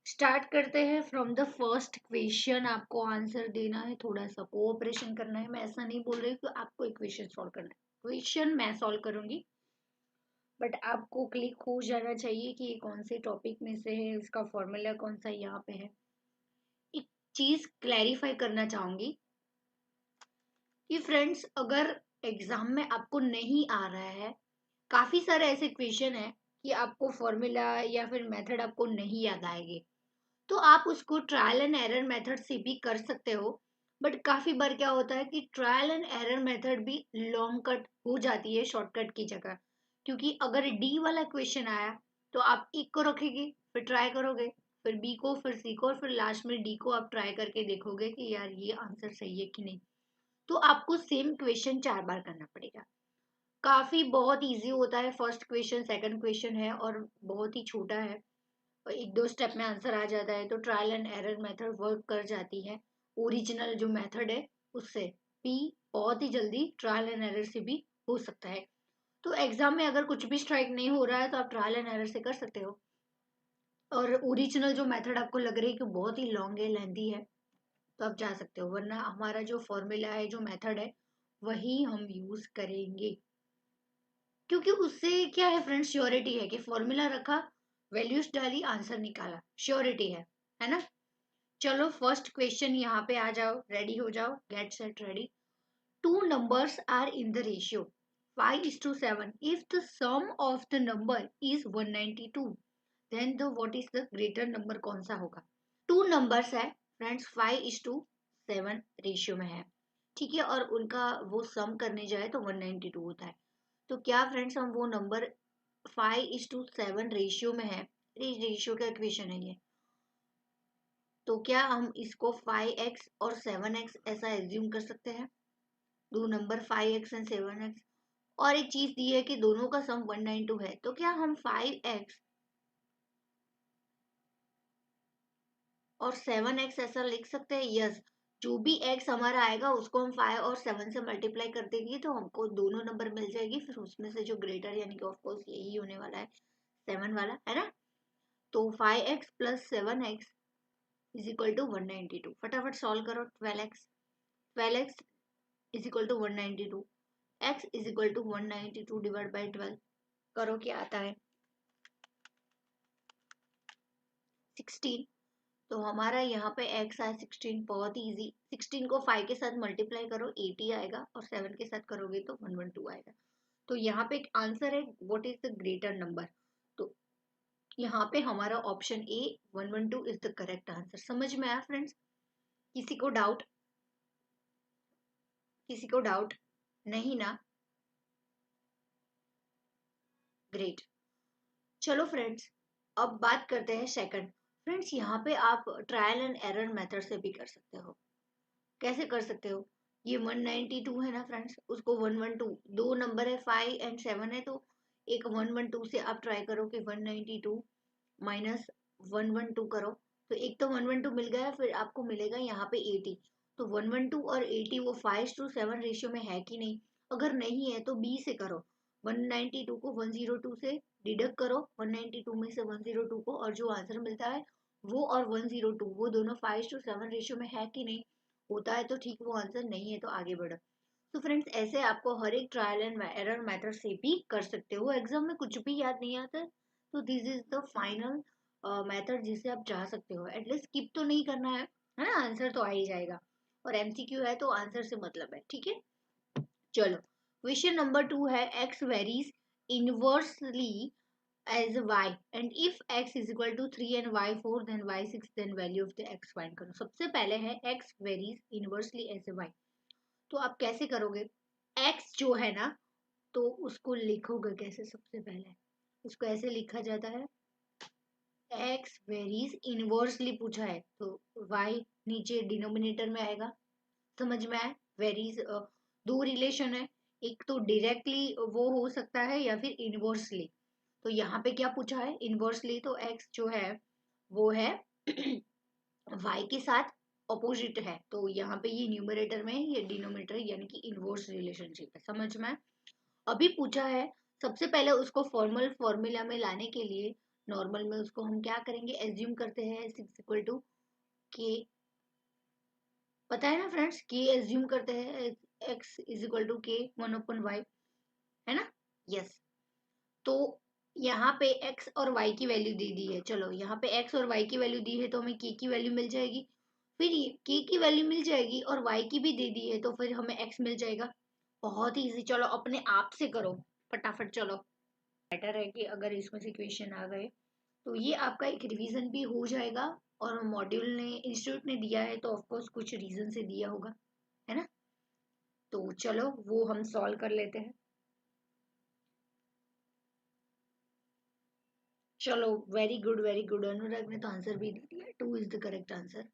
Start करते हैं from the first question. आपको आंसर देना है, थोड़ा सा कोऑपरेशन करना है। मैं ऐसा नहीं बोल रही कि आपको इक्वेशन सॉल्व करना है, क्वेश्चन मैं सॉल्व करूंगी, बट आपको क्लिक हो जाना चाहिए कि ये कौन से टॉपिक में से है, इसका फॉर्मूला कौन सा यहाँ पे है। एक चीज क्लैरिफाई करना चाहूंगी कि फ्रेंड्स, अगर एग्जाम में आपको नहीं आ रहा है, काफी सारे ऐसे क्वेश्चन है कि आपको फॉर्मूला या फिर मेथड आपको नहीं याद आएंगे, तो आप उसको ट्रायल एंड एरर मेथड से भी कर सकते हो। बट काफी बार क्या होता है कि ट्रायल एंड एरर मेथड भी लॉन्ग कट हो जाती है शॉर्टकट की जगह, क्योंकि अगर डी वाला क्वेश्चन आया तो आप एक को रखेंगे, फिर ट्राई करोगे, फिर बी को, फिर सी को, और फिर लास्ट में डी को आप ट्राई करके देखोगे कि यार ये आंसर सही है कि नहीं। तो आपको सेम क्वेश्चन 4 बार करना पड़ेगा। काफी बहुत इजी होता है, फर्स्ट क्वेश्चन सेकंड क्वेश्चन है और बहुत ही छोटा है, और एक दो स्टेप में आंसर आ जाता है, तो trial and error method work कर जाती है ओरिजिनल जो मेथड है उससे भी। बहुत ही जल्दी ट्रायल एंड एरर से भी हो सकता है। तो एग्जाम में अगर कुछ भी स्ट्राइक नहीं हो रहा है तो आप ट्रायल एंड एरर से कर सकते हो। और ओरिजिनल जो मेथड आपको लग रही है कि बहुत ही लॉन्ग है, लेंथी है, तो आप जा सकते हो, वरना हमारा जो फॉर्मूला है, जो मेथड है, वही हम यूज करेंगे। क्योंकि उससे क्या है फ्रेंड्स, श्योरिटी है कि फॉर्मूला रखा, वैल्यूज डाली, आंसर निकाला, श्योरिटी है ना। चलो फर्स्ट क्वेश्चन यहाँ पे आ जाओ, रेडी हो जाओ, get set ready. Two numbers are in the ratio 5:7। If the sum of the number is 192, then the what is the greater number, कौन सा होगा। टू नंबर्स है फ्रेंड्स, 5:7 रेशियो में है, ठीक है, और उनका वो सम करने जाए तो 192 होता है। तो क्या फ्रेंड्स, हम वो नंबर 5:7 रेशियो में है, रेशियो का इक्वेशन है ये, तो क्या हम इसको 5x और 7x ऐसा एज्यूम कर सकते हैं, दो नंबर 5x एंड 7x। और एक चीज दी है कि दोनों का सम 192 है, तो क्या हम 5x और 7x ऐसा लिख सकते हैं। यस, जो भी x हमारा आएगा उसको हम 5 और 7 से मल्टीप्लाई कर देंगे तो हमको दोनों नंबर मिल जाएगी, फिर उसमें से जो ग्रेटर, यानी कि ऑफकोर्स यही होने वाला है, 7 वाला, है ना। तो 5x plus 7x is equal to 192। फटाफट सॉल्व करो। 12x is equal to 192, x is equal to 192 divide by 12 करो, क्या आता है 16। तो हमारा यहाँ पे x आया 16, बहुत ही इजी। 16 को 5 के साथ मल्टीप्लाई करो, 80 आएगा, और 7 के साथ करोगे तो 112 आएगा। तो यहाँ पे एक आंसर है, what is the greater number. तो यहाँ पे हमारा option A 112 is the correct answer. समझ में आया फ्रेंड्स? किसी को डाउट? किसी को डाउट नहीं ना? ग्रेट। चलो फ्रेंड्स, अब बात करते हैं सेकंड। फ्रेंड्स, यहाँ पे आप ट्रायल एंड एरर मेथड से भी कर सकते हो। कैसे कर सकते हो? ये 192 है ना फ्रेंड्स, उसको 112, दो नंबर है 5 एंड 7 है, तो एक 112 से आप ट्राई करो कि 192 माइनस 112 करो, तो एक तो 112 मिल गया, फिर आपको मिलेगा यहाँ पे 80। तो 112 और 80 वो 5:7 रेशियो में है कि नहीं। अगर नहीं है तो बी से करो, 192 को 102 से डिडक्ट करो, 192 में से 102 को, और जो आंसर मिलता है वो और 102 वो दोनों 5:7 रेशियो में है कि नहीं। होता है तो ठीक, वो आंसर नहीं है तो आगे बढ़ो। तो फ्रेंड्स, ऐसे आपको हर एक ट्रायल एंड एरर मेथड से भी कर सकते हो। एग्जाम में कुछ भी याद नहीं आता तो this is the final method जिसे आप जा सकते हो। एटलीस्ट स्किप तो नहीं करना है ना, आंसर तो आ ही जाएगा। और एमसीक्यू है तो आंसर से मतलब है, ठीक है। चलो, क्वेश्चन नंबर 2 है, x varies inversely as y and if x is equal to 3 and y 4 then y 6, then value of the x find करो। सबसे पहले है x varies inversely as y। तो आप कैसे करोगे? x जो है ना, तो उसको लिखोगे कैसे? सबसे पहले उसको ऐसे लिखा जाता है, x वेरीज इनवर्सली पूछा है तो y नीचे डिनोमिनेटर में आएगा। समझ में आए? वेरीज दो रिलेशन है, एक तो डायरेक्टली वो हो सकता है या फिर इनवर्सली। तो यहाँ पे क्या पूछा है? इनवर्सली, तो x जो है वो है y के साथ ऑपोजिट है, तो यहाँ पे ये न्यूमरेटर में, ये डिनोमिनेटर, यानी कि इनवर्स रिलेशनशिप है। समझ में? अभी पूछा है, सबसे पहले उसको फॉर्मूला में लाने के लिए नॉर्मल में उसको हम क्या करेंगे, एज्यूम करते हैं 6 इक्वल टू के, पता है ना फ्रेंड्स, के एज्यूम करते हैं x इज इक्वल टू के 1/y, है ना। यस, तो यहाँ पे x और y की वैल्यू दे दी है, चलो यहाँ पे x और y की वैल्यू दी है तो हमें k की वैल्यू मिल जाएगी, फिर k की वैल्यू मिल जाएगी और y की भी दे दी है तो फिर हमें x मिल जाएगा। बहुत ही इजी, चलो अपने आप से करो फटाफट, चलो बेटर है कि अगर इसमें से क्वेश्चन आ गए तो ये आपका एक रिवीजन भी हो जाएगा, और मॉड्यूल ने इंस्टीट्यूट ने दिया है तो ऑफकोर्स कुछ रीजन से दिया होगा, है ना। तो चलो वो हम सॉल्व कर लेते हैं। चलो वेरी गुड, अनुराग ने तो आंसर भी दे दिया, 2 इज द करेक्ट आंसर।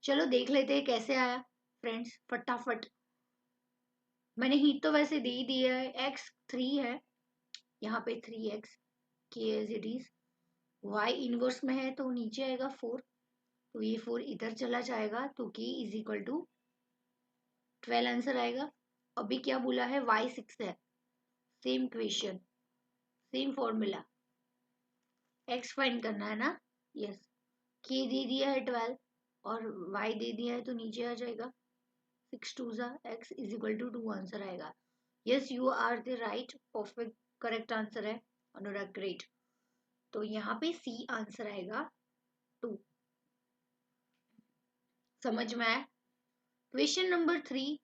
चलो देख लेते हैं कैसे आया फ्रेंड्स, फटाफट। मैंने हीट तो वैसे दे ही दिया है, एक्स 3 है, यहाँ पे 3x के as it is, y inverse में है तो नीचे आएगा 4, तो ये 4 इधर चला जाएगा तो k is equal to 12 answer आएगा। अभी क्या बोला है, y6 है, same question, same formula, x find करना है ना। यस, k दे दिया है 12 और y दे दिया है तो नीचे आ जाएगा 6 2 जा x is equal to 2 answer आएगा। Yes, you are the right, perfect correct answer है अनुराग, ग्रेट। तो यहाँ पे सी आंसर आएगा 2। समझ में आया। क्वेश्चन नंबर 3,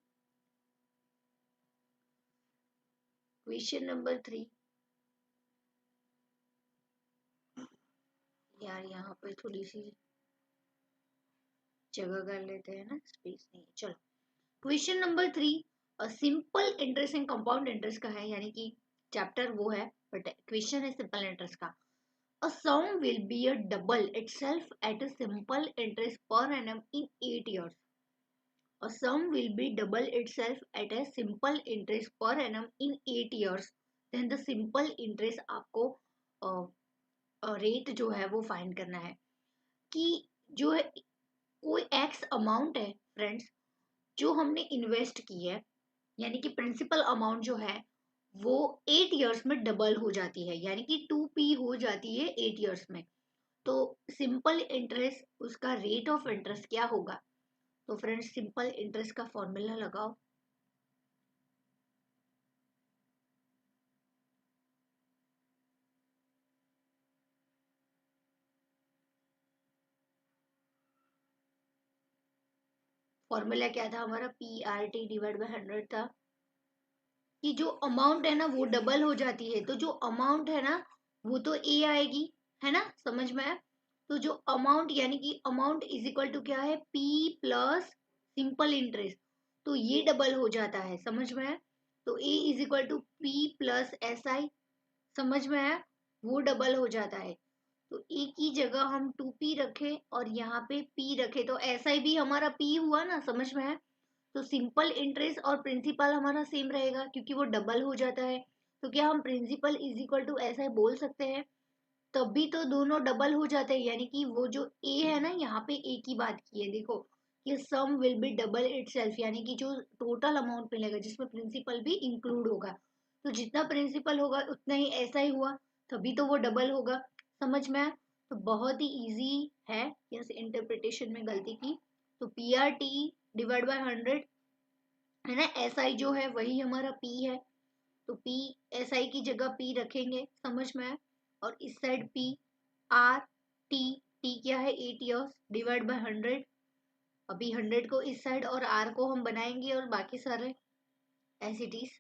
क्वेश्चन नंबर 3, यार यहाँ पे थोड़ी सी जगह कर लेते हैं ना, स्पेस नहीं है, चलो। Question number 3 simple interest and compound interest का है, यानी कि चैप्टर वो है बट क्वेश्चन है सिंपल इंटरेस्ट का। A sum will be a double itself at a simple interest per annum in 8 years. A sum will be double itself at a simple interest per annum in 8 years. Then the simple interest आपको rate जो है वो find करना है कि जो है कोई एक्स अमाउंट है फ्रेंड्स जो हमने इन्वेस्ट की है, यानी कि प्रिंसिपल अमाउंट जो है वो 8 इयर्स में डबल हो जाती है, यानी कि 2p हो जाती है 8 इयर्स में। तो सिंपल इंटरेस्ट उसका रेट ऑफ इंटरेस्ट क्या होगा। तो फ्रेंड्स सिंपल इंटरेस्ट का फॉर्मूला लगाओ। फॉर्मूला क्या था हमारा, P R T divide by 100 था, कि जो अमाउंट है ना वो डबल हो जाती है, तो जो अमाउंट है ना वो तो ए आएगी, है ना, समझ में आया। तो जो अमाउंट यानी कि अमाउंट इज इक्वल टू क्या है, पी प्लस सिंपल इंटरेस्ट, तो ये डबल हो जाता है, समझ में आया। तो A is equal to P plus S I, समझ में आया, वो डबल हो जाता है। तो ए की जगह हम 2p रखे और यहाँ पे p रखे तो ऐसा ही भी हमारा p हुआ ना, समझ में है। तो सिंपल इंटरेस्ट और प्रिंसिपल हमारा सेम रहेगा क्योंकि वो डबल हो जाता है। तो क्या हम प्रिंसिपल इज इक्वल टू ऐसा बोल सकते हैं, तभी तो दोनों डबल हो जाते हैं, यानी कि वो जो a है ना, यहाँ पे a की बात की है, देखो कि सम विल बी डबल इटसेल्फ, यानी कि जो टोटल अमाउंट मिलेगा जिसमें प्रिंसिपल भी इंक्लूड होगा, तो जितना प्रिंसिपल होगा उतना ही ऐसा ही हुआ, तभी तो वो डबल होगा, समझ में आया। तो बहुत ही इजी है, यस इंटरप्रिटेशन में गलती की। तो P R T divide by 100 है ना, एस आई जो है वही हमारा p है, तो p एस आई की जगह p रखेंगे, समझ में आया। और इस side p R T, T क्या है 8 इयर्स डिवाइड बाय 100, अभी 100 को इस साइड और r को हम बनाएंगे और बाकी सारे एज इट इज,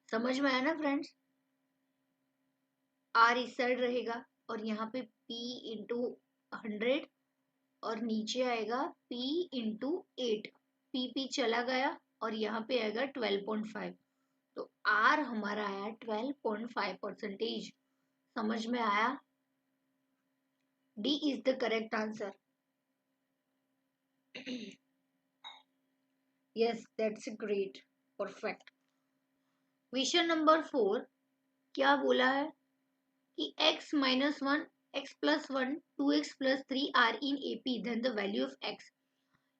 समझ में आया ना फ्रेंड्स। r इस साइड रहेगा और यहाँ पे p इंटू 100 और नीचे आएगा p इंटू 8, p चला गया और यहाँ पे आएगा 12.5, तो r हमारा आया 12.5%, समझ में आया। D is the correct answer. Yes that's great, perfect. Question number 4 क्या बोला है कि x minus 1 x plus 1 2x plus 3 are in AP, then the value of x,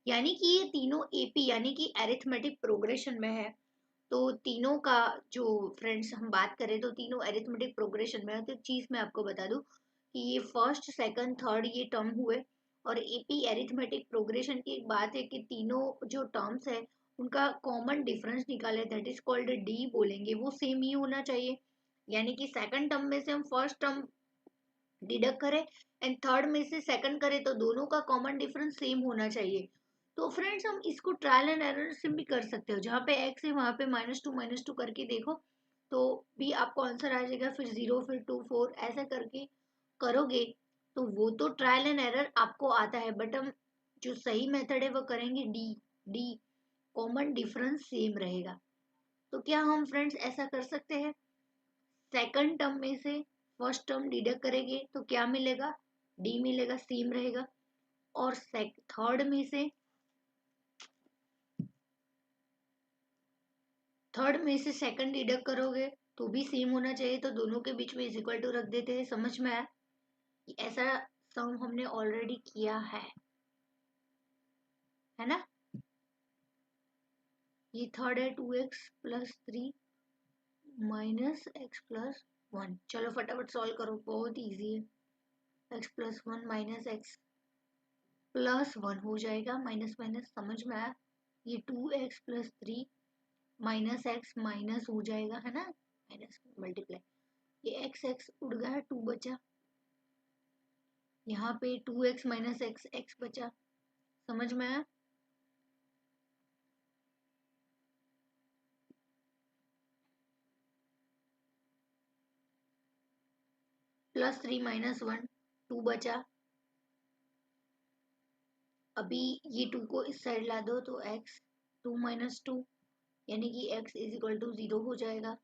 यानी कि ये तीनों एपी यानी कि एरिथमेटिक प्रोग्रेशन में है। तो तीनों का जो फ्रेंड्स हम बात करें तो तीनों अरिथमेटिक प्रोग्रेशन में है। तो चीज मैं आपको बता दूं कि ये फर्स्ट सेकंड थर्ड ये टर्म हुए, और एपी अरिथमेटिक प्रोग्रेशन की एक बात है कि तीनों जो टर्म्स है उनका कॉमन डिफरेंस निकाले, दैट इज कॉल्ड डी बोलेंगे, वो सेम ही होना चाहिए। यानी कि सेकंड टर्म में से हम फर्स्ट टर्म डिडक्ट करें एंड थर्ड में से सेकंड करें तो दोनों का कॉमन डिफरेंस सेम होना चाहिए। तो फ्रेंड्स हम इसको ट्रायल एंड एरर से भी कर सकते हो, जहाँ पे एक्स है वहां पे -2 करके देखो तो भी आपको आंसर आ जाएगा, फिर 0 फिर 2 4 ऐसा करके करोगे तो वो तो ट्रायल एंड एरर आपको आता है, बट हम जो सही मेथड है वो करेंगे D. D common difference same रहेगा। तो क्या हम फ्रेंड्स ऐसा कर सकते हैं, सेकंड टर्म में से फर्स्ट टर्म डिडक्ट करेंगे तो क्या मिलेगा, डी मिलेगा, सेम रहेगा। और थर्ड में से सेकंड डिडक्ट करोगे तो भी सेम होना चाहिए, तो दोनों के बीच में इज इक्वल टू रख देते हैं। समझ में आया? ऐसा सम हमने ऑलरेडी किया है ना। ये थर्ड है 2x+3 -x+1। चलो फटाफट सॉल्व करो, बहुत इजी है। x+1 -x+1 हो जाएगा, माइनस माइनस समझ में आया। ये 2x+3 -x माइनस हो जाएगा, है ना, माइनस मल्टीप्लाई, ये x x उड़ गया, 2 बचा, यहाँ पे 2x - x x बचा। समझ में आया? +3 - 1 2 बचा। अभी ये 2 को इस साइड ला दो तो x 2 - 2 यानी कि x = 0 हो जाएगा।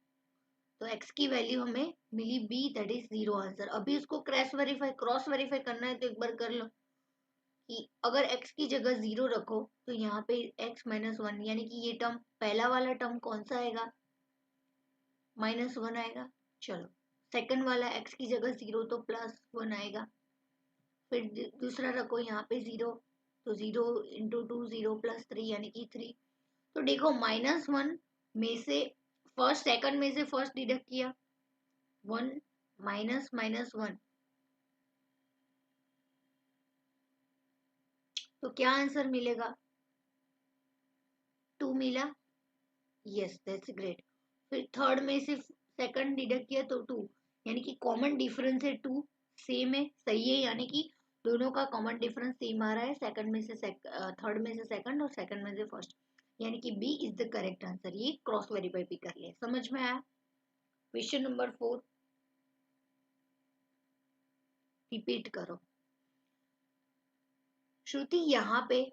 तो x की वैल्यू हमें मिली b, दैट इज 0 आंसर। अभी उसको क्रॉस वेरीफाई करना है तो एक बार कर लो कि अगर x की जगह 0 रखो तो यहाँ पे x - 1 यानी कि ये टर्म पहला वाला टर्म कौन सा आएगा, -1 आएगा। चलो सेकंड वाला x की जगह 0 तो +1 आएगा। फिर दूसरा रखो यहाँ पे 0 तो 0 × 2 0 +3 यानी कि 3। तो देखो -1 में से फर्स्ट सेकंड में से फर्स्ट डिडक्ट किया, 1 -1 तो क्या आंसर मिलेगा, 2 मिला। Yes that's great. फिर थर्ड में से सेकंड डिडक्ट किया तो 2, यानी कि कॉमन डिफरेंस है 2, सेम है, सही है, यानी कि दोनों का कॉमन डिफरेंस सेम आ रहा है, सेकंड में से थर्ड में से सेकंड और सेकंड में से फर्स्ट, यानी कि B is the correct answer. ये क्रॉस वेरीफाई भी कर लिया। समझ में आया? क्वेश्चन नंबर 4 रिपीट करो। श्रुति यहाँ पे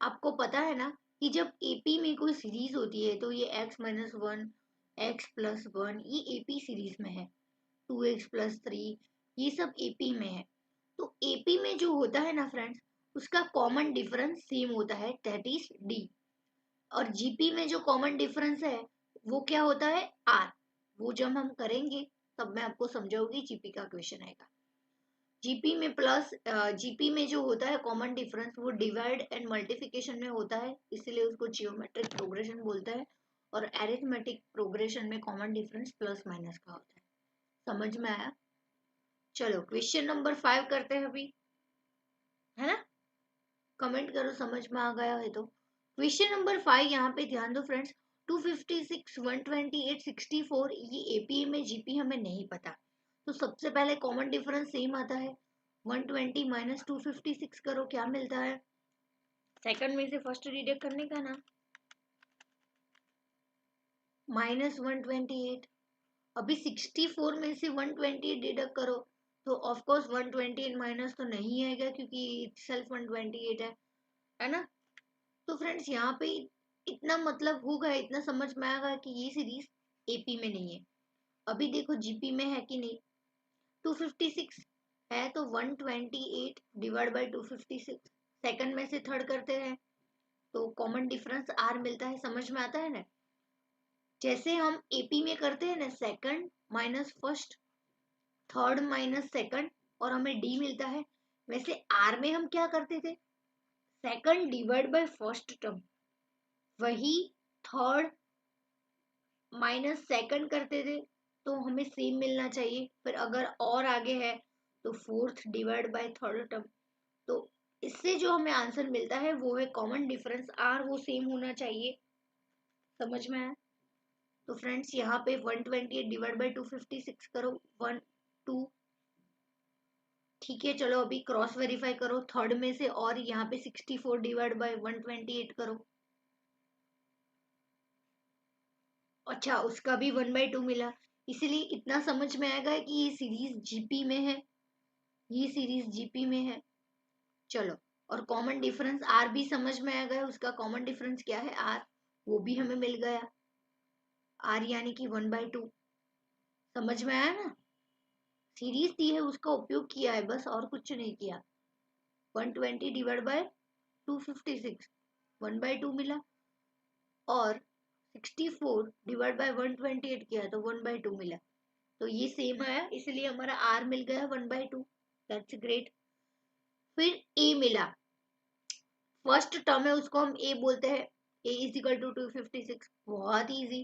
आपको पता है ना कि जब एपी में कोई सीरीज होती है तो ये x-1 x+1 ये एपी सीरीज में है, 2x+3 ये सब एपी में है। तो एपी में जो होता है ना फ्रेंड्स उसका कॉमन डिफरेंस सेम होता है, दैट इज डी। और जीपी में जो कॉमन डिफरेंस है वो क्या होता है, आर। वो जब हम करेंगे तब मैं आपको समझाऊंगी, जीपी का क्वेश्चन आएगा। जीपी में जो होता है कॉमन डिफरेंस वो डिवाइड एंड मल्टीप्लिकेशन में होता है, इसलिए उसको जियोमेट्रिक प्रोग्रेशन बोलते हैं। और अरिथमेटिक प्रोग्रेशन में कॉमन डिफरेंस प्लस माइनस का होता है। समझ में आया? चलो क्वेश्चन नंबर 5 करते हैं अभी, है ना। कमेंट करो समझ में आ गया है तो। क्वेश्चन नंबर 5 यहाँ पे ध्यान दो फ्रेंड्स, 256 128 64 ये एपी में जीपी हमें नहीं पता, तो सबसे पहले कॉमन डिफरेंस सेम आता है। 120 - 256 करो क्या मिलता है, सेकंड में से फर्स्ट डिडक्ट करने का ना, -128। अभी 64 में से 128 डिडक्ट करो तो ऑफ कोर्स 128 माइनस तो नहीं आएगा क्योंकि सेल्फ 128 है ना। तो फ्रेंड्स यहाँ पे इतना मतलब होगा, इतना समझ में आएगा कि ये सीरीज एपी में नहीं है। अभी देखो जीपी में है कि नहीं, 256 है तो 128 डिवाइड बाई 256, सेकंड में से थर्ड करते हैं तो कॉमन डिफरेंस आर मिलता है। समझ में आता है ना, जैसे हम एपी में करते हैं ना, second minus first, third minus second और हमें डी मिलता है, वैसे आर में हम क्या करते थे, second divide by first term, वही थर्ड माइनस सेकंड करते थे तो हमें सेम मिलना चाहिए, फिर अगर और आगे है तो fourth divide by third term. तो इससे जो हमें आंसर मिलता है वो है कॉमन डिफरेंस आर, वो सेम होना चाहिए। समझ में आया? तो फ्रेंड्स यहाँ पे 128 डिवाइड बाई 256 करो, 1 2। ठीक है, चलो अभी क्रॉस वेरीफाई करो थर्ड में से, और यहाँ पे 64 डिवाइड बाई 128 करो। अच्छा, उसका भी 1/2 मिला। इसीलिए इतना समझ में आएगा कि ये सीरीज जीपी में है, ये सीरीज जीपी में है। चलो, और कॉमन डिफरेंस आर भी समझ में आ गया, उसका कॉमन डिफरेंस क्या है आर, वो भी हमें मिल गया, आर यानी कि 1/2। समझ में आया ना? सीरीज दी है उसका उपयोग किया है बस, और कुछ नहीं किया। 120 डिवाइड बाय 256, 1/2 मिला, और 64 डिवाइड बाय 128 किया तो 1/2 मिला। तो ये सेम आया, इसलिए हमारा आर मिल गया 1/2। That's great. फिर ए मिला, फर्स्ट टर्म है उसको हम ए बोलते हैं, ए इज इक्वल टू 256। बहुत इजी।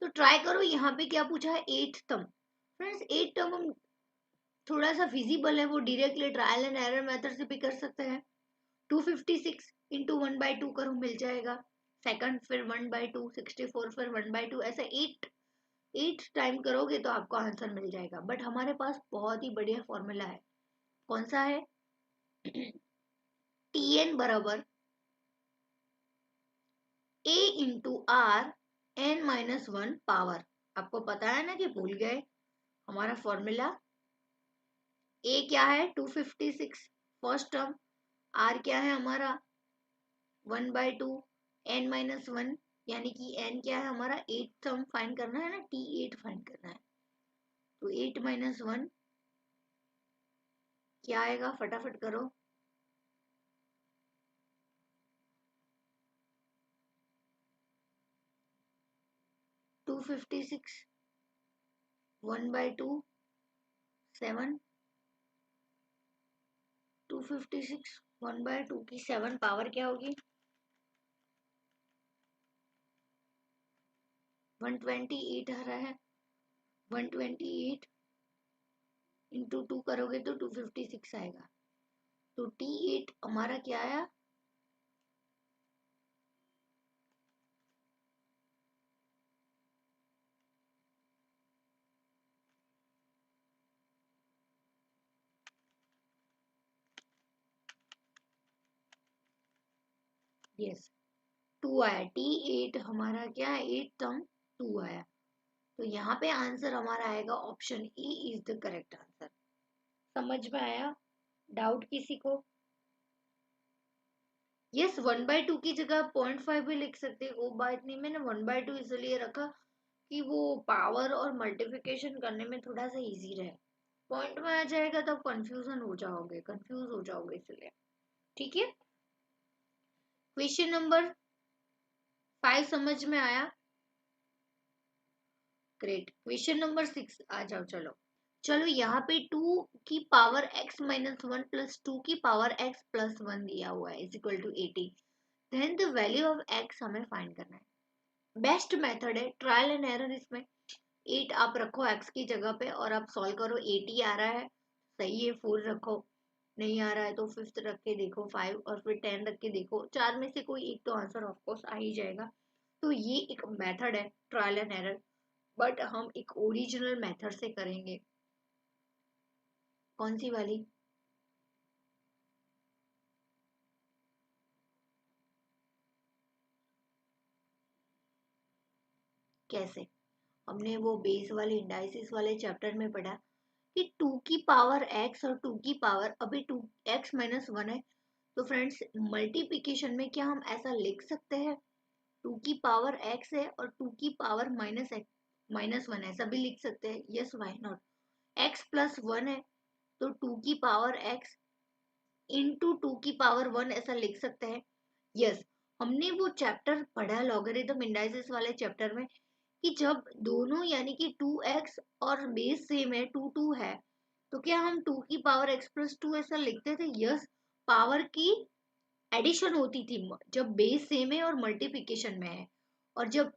तो ट्राई करो, यहाँ पे क्या पूछा है, eight term. Friends eight term हम थोड़ा सा फिजिबल है, वो directly trial and error method से भी कर सकते हैं। 256 इंटू 1/2 करो, मिल जाएगा सेकंड, फिर 1/2, 64, फिर 1/2, ऐसा 8 टाइम करोगे तो आपको आंसर मिल जाएगा। बट हमारे पास बहुत ही बढ़िया फॉर्मूला है। कौन सा है? Tn बराबर a into are n-1 power. आपको पता है ना कि भूल गए हमारा फॉर्मूला? a क्या है 256 फर्स्ट टर्म, r क्या है हमारा 1/2, n-1 यानी कि n क्या है हमारा 8 टर्म फाइंड करना है ना, T8 फाइंड करना है। तो 8-1 क्या आएगा, फटाफट करो। 256 1/2 7, 256 1/2 की 7 पावर क्या होगी 128 आ रहा है। 128 इंटू 2 करोगे तो 256 आएगा। तो T8 हमारा क्या आया, यस 2 आया। T8 हमारा क्या है 8 टर्म 2 आया। तो यहाँ पे आंसर हमारा आएगा option E is the correct answer. समझ में आया? डाउट किसी को? यस 1/2 की जगह 0.5 भी लिख सकते हो, वो बात नहीं। मैंने 1/2 इसलिए रखा कि वो पावर और मल्टीप्लिकेशन करने में थोड़ा सा इजी रहे। पॉइंट में आ जाएगा तब कंफ्यूजन हो जाओगे, कंफ्यूज हो जाओगे, इसलिए। ठीक है, क्वेश्चन नंबर 5 समझ में आया? ग्रेट। क्वेश्चन नंबर 6 आ जाओ। चलो चलो, यहाँ पे 2 की पावर x-1 प्लस 2 की पावर x प्लस 1 दिया हुआ है is equal to 80। Then the value of x हमें फाइंड करना है। बेस्ट मेथड है ट्रायल एंड एरर। इसमें 8 आप रखो x की जगह पे और आप सॉल्व करो। 80 आ रहा है, सही है, 4 रखो। नहीं आ रहा है तो फिफ्थ रख के देखो, 5, और फिर 10 रख के देखो। चार में से कोई एक तो आंसर ऑफकोर्स आ ही जाएगा। तो ये एक मेथड है ट्रायल एंड एरर, बट हम एक ओरिजिनल मेथड से करेंगे। कौन सी वाली? कैसे? हमने वो बेस वाले इंडाइसिस वाले चैप्टर में पढ़ा कि 2 की पावर x और 2 की पावर, अभी 2x-1 है। तो फ्रेंड्स मल्टीप्लिकेशन में क्या हम ऐसा लिख सकते हैं 2 की पावर x है और 2 की पावर -1, ऐसा भी लिख सकते हैं। Yes, why not. x plus 1 है तो 2 की पावर x इंटू 2 की पावर 1 ऐसा लिख सकते हैं। यस, हमने वो चैप्टर पढ़ा लॉगरिथम इंडाइसिस वाले चैप्टर में कि जब दोनों यानी कि 2x और बेस सेम है, 2 है, तो क्या हम 2 की पावर x प्लस 2 ऐसा लिखते थे? यस, पावर की एडिशन होती थी जब बेस सेम है और मल्टीप्लिकेशन में है। और जब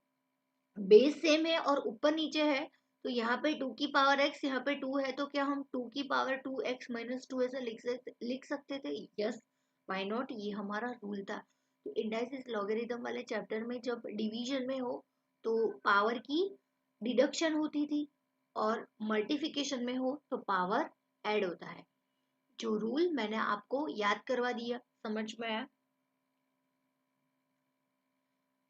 बेस सेम है और ऊपर नीचे है, तो यहाँ पे 2 की पावर x, यहाँ पे 2 है, तो क्या हम 2 की पावर 2x माइनस 2 ऐसा लिख सकते थे? यस, व्हाई नॉट, ये हमारा रूल था। तो इंडाइसिस लॉगरिथम वाले चैप्टर में जब डिवीजन में हो तो पावर की डिडक्शन होती थी, और मल्टीप्लिकेशन में हो तो पावर ऐड होता है। जो रूल मैंने आपको याद करवा दिया, समझ में आया?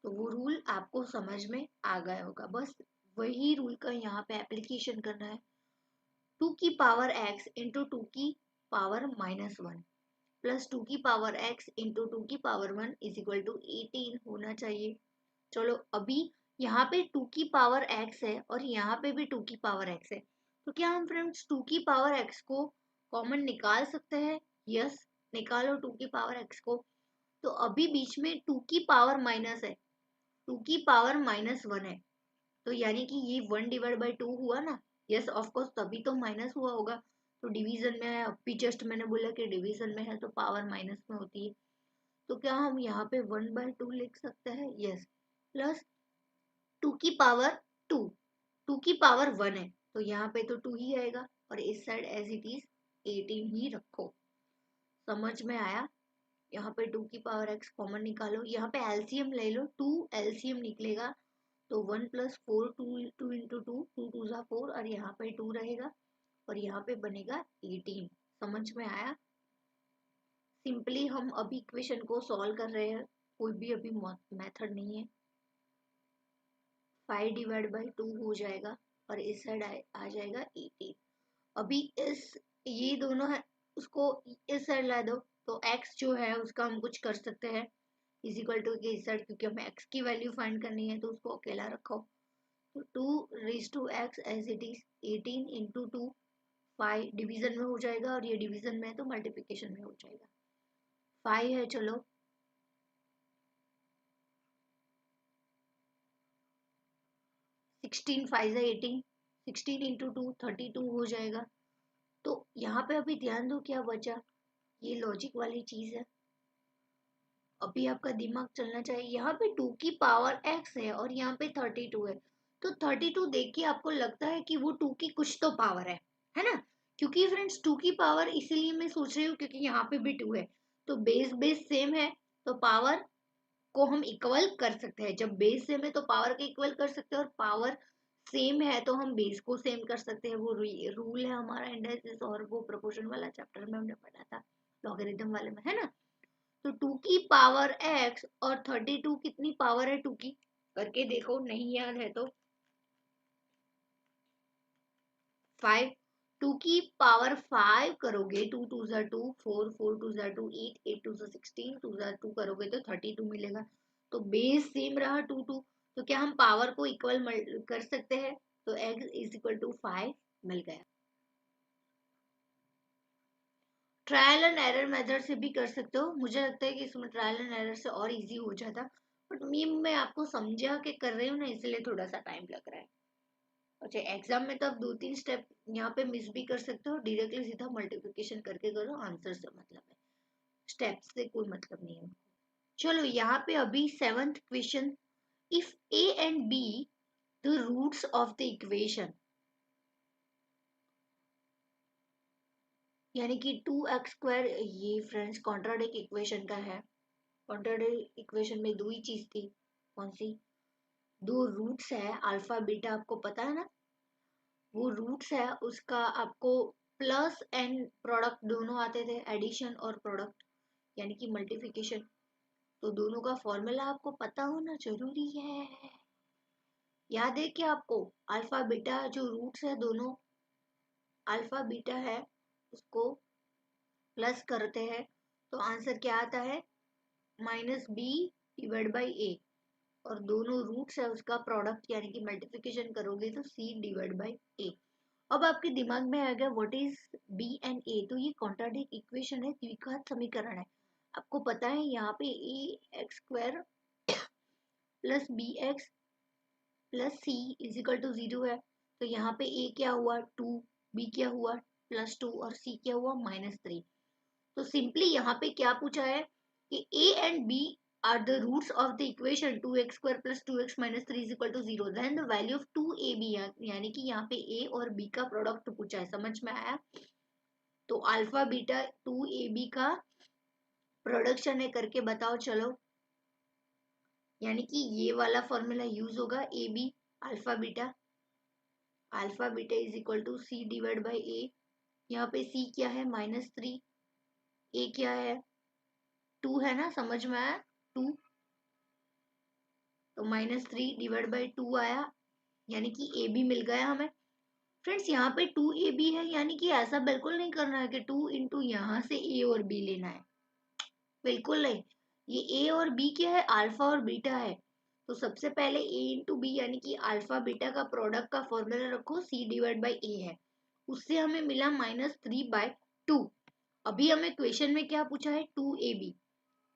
तो वो रूल आपको समझ में आ गया होगा, बस वही रूल का यहाँ पे एप्लीकेशन करना है। 2 की पावर x इंटू 2 की पावर -1 प्लस 2 की पावर x इंटू 2 की पावर 1 इज इक्वल टू 18 होना चाहिए। चलो अभी यहाँ पे 2 की पावर x है और यहाँ पे भी 2 की पावर x है, तो क्या हम फ्रेंड्स 2 की पावर x को कॉमन निकाल सकते हैं? यस, निकालो 2 की पावर x को। तो अभी बीच में 2 की पावर माइनस है, 2 की पावर -1 है, तो यानी कि ये 1 डिवाइड बाई 2 हुआ ना? यस ऑफ कोर्स, तभी तो माइनस हुआ होगा। तो डिवीजन में है, अभी जस्ट मैंने बोला कि डिवीजन में है तो पावर माइनस में होती है, तो क्या हम यहाँ पे 1/2 लिख सकते हैं? यस, प्लस 2 की पावर 2, 2 की पावर 1 है, तो यहाँ पे तो 2 ही आएगा, और इस साइड एज इट इज 18 ही रखो। समझ में आया? यहाँ पे 2 की पावर x कॉमन निकालो, यहाँ पे एलसीएम ले लो, 2 एलसीएम निकलेगा तो 1 प्लस 4, 2 इंटू 2, 2 2 जा 4, और यहाँ पे 2 रहेगा और यहाँ पे बनेगा 18। समझ में आया? सिंपली हम अभी इक्वेशन को सॉल्व कर रहे हैं, कोई भी अभी मेथड नहीं है। 5 डिवाइड बाई 2 हो जाएगा और इस साइड आ जाएगा 18। अभी इस ये दोनों है, उसको इस साइड ला दो, तो x जो है उसका हम कुछ कर सकते हैं, इज इक्वल टू के इस साइड, क्योंकि हमें x की वैल्यू फाइंड करनी है तो उसको अकेला रखो। तो 2 raise to x as it is 18 into 2, 5 division में हो जाएगा और ये डिवीजन में है तो मल्टीप्लिकेशन में हो जाएगा। 5 है, चलो 16 5 है 18, 16 इंटू 2 32 हो जाएगा। तो यहाँ पे अभी ध्यान दो क्या बचा, ये लॉजिक वाली चीज है, अभी आपका दिमाग चलना चाहिए। यहाँ पे 2 की पावर x है और यहाँ पे 32 है, तो 32 देख के आपको लगता है कि वो 2 की कुछ तो पावर है ना? क्योंकि फ्रेंड्स 2 की पावर इसीलिए मैं सोच रही हूँ क्योंकि यहाँ पे भी 2 है, तो बेस बेस सेम है, तो पावर को हम इक्वल कर सकते हैं। जब बेस सेम है तो पावर के इक्वल कर सकते हैं, और पावर सेम है तो हम बेस को सेम कर सकते हैं। वो रूल है हमारा इंडाइसिस, और वो प्रोपोर्शन वाला चैप्टर में हमने पढ़ा था, लॉगरिथम वाले में, है ना? तो 2 की पावर x और 32 कितनी पावर है 2 की? करके देखो, नहीं याद है तो 5, 2 की पावर 5 करोगे, 2 2 जा 2, 4 4 2 जा 2, 8 8 2 जा 16, 2 जा 2 करोगे तो 32 मिलेगा। तो बेस सेम रहा 2 2, तो क्या हम पावर को इक्वल कर सकते हैं? तो x इज इक्वल टू 5 मिल गया। ट्रायल एंड एरर मेथड से भी कर सकते हो, मुझे लगता है कि इसमें ट्रायल एंड एरर से और इजी हो जाता, बट मैं आपको समझा के कर रही हूँ ना, इसलिए थोड़ा सा टाइम लग रहा है। अच्छा, एग्जाम में तो आप 2 3 स्टेप यहाँ पे मिस भी कर सकते हो, डायरेक्टली सीधा मल्टीप्लिकेशन करके करो, आंसर से मतलब है, स्टेप्स से कोई मतलब नहीं है। चलो यहाँ पे अभी 7th question, if a and b the roots of the equation, यानी कि 2x², ये फ्रेंड्स कॉन्ट्राडिक्ट इक्वेशन का है। क्वाड्रेटिक इक्वेशन में दो ही चीज थी, कौन सी? दो रूट्स है, अल्फा बीटा, आपको पता है ना? वो रूट्स है, उसका आपको प्लस एंड प्रोडक्ट दोनों आते थे, एडिशन और प्रोडक्ट, यानी कि मल्टीप्लिकेशन। तो दोनों का फॉर्मूला आपको पता होना जरूरी है। याद है क्या आपको? अल्फा बीटा जो रूट्स है दोनों, अल्फा बीटा है, उसको प्लस करते हैं तो आंसर क्या आता है? -b डिवाइड बाई a, और दोनों रूट्स है उसका प्रोडक्ट, यानी कि मल्टीप्लिकेशन करोगे तो c डिवाइड बाई a। अब आपके दिमाग में आ गया what is b and a, तो ये कॉन्ट्राडिक्ट इक्वेशन है, द्विघात समीकरण है। आपको पता है यहाँ पे ax² plus bx plus c is equal to 0 है, तो यहाँ पे a क्या हुआ 2, b क्या हुआ +2, और c क्या हुआ -3। तो सिंपली यहाँ पे क्या पूछा है कि a and b are the roots of the equation 2x square plus 2x minus 3 is equal to 0, then the value of 2ab, यानी कि यहाँ पे a और b का प्रोडक्ट पूछा है, समझ में आया? तो अल्फा बीटा 2ab का प्रोडक्शन है, करके बताओ चलो। यानी कि ये वाला फॉर्मूला यूज होगा, A B alpha beta is equal to C divide by A. यहाँ पे सी क्या है -3, ए क्या है 2 है ना, समझ में आया 2, तो -3 डिवाइड बाई 2 आया, यानी कि ए बी मिल गया हमें। फ्रेंड्स यहाँ पे 2ab है, यानी कि ऐसा बिल्कुल नहीं करना है कि 2 इंटू यहाँ से ए और बी लेना है, बिल्कुल नहीं। ये ए और बी क्या है, अल्फा और बीटा है। तो सबसे पहले ए इंटू बी यानी कि अल्फा बीटा का प्रोडक्ट का फॉर्मूला रखो, सी डिवाइड बाई ए है, उससे हमें मिला -3/2। अभी हमें क्वेश्चन में क्या पूछा है, 2ab,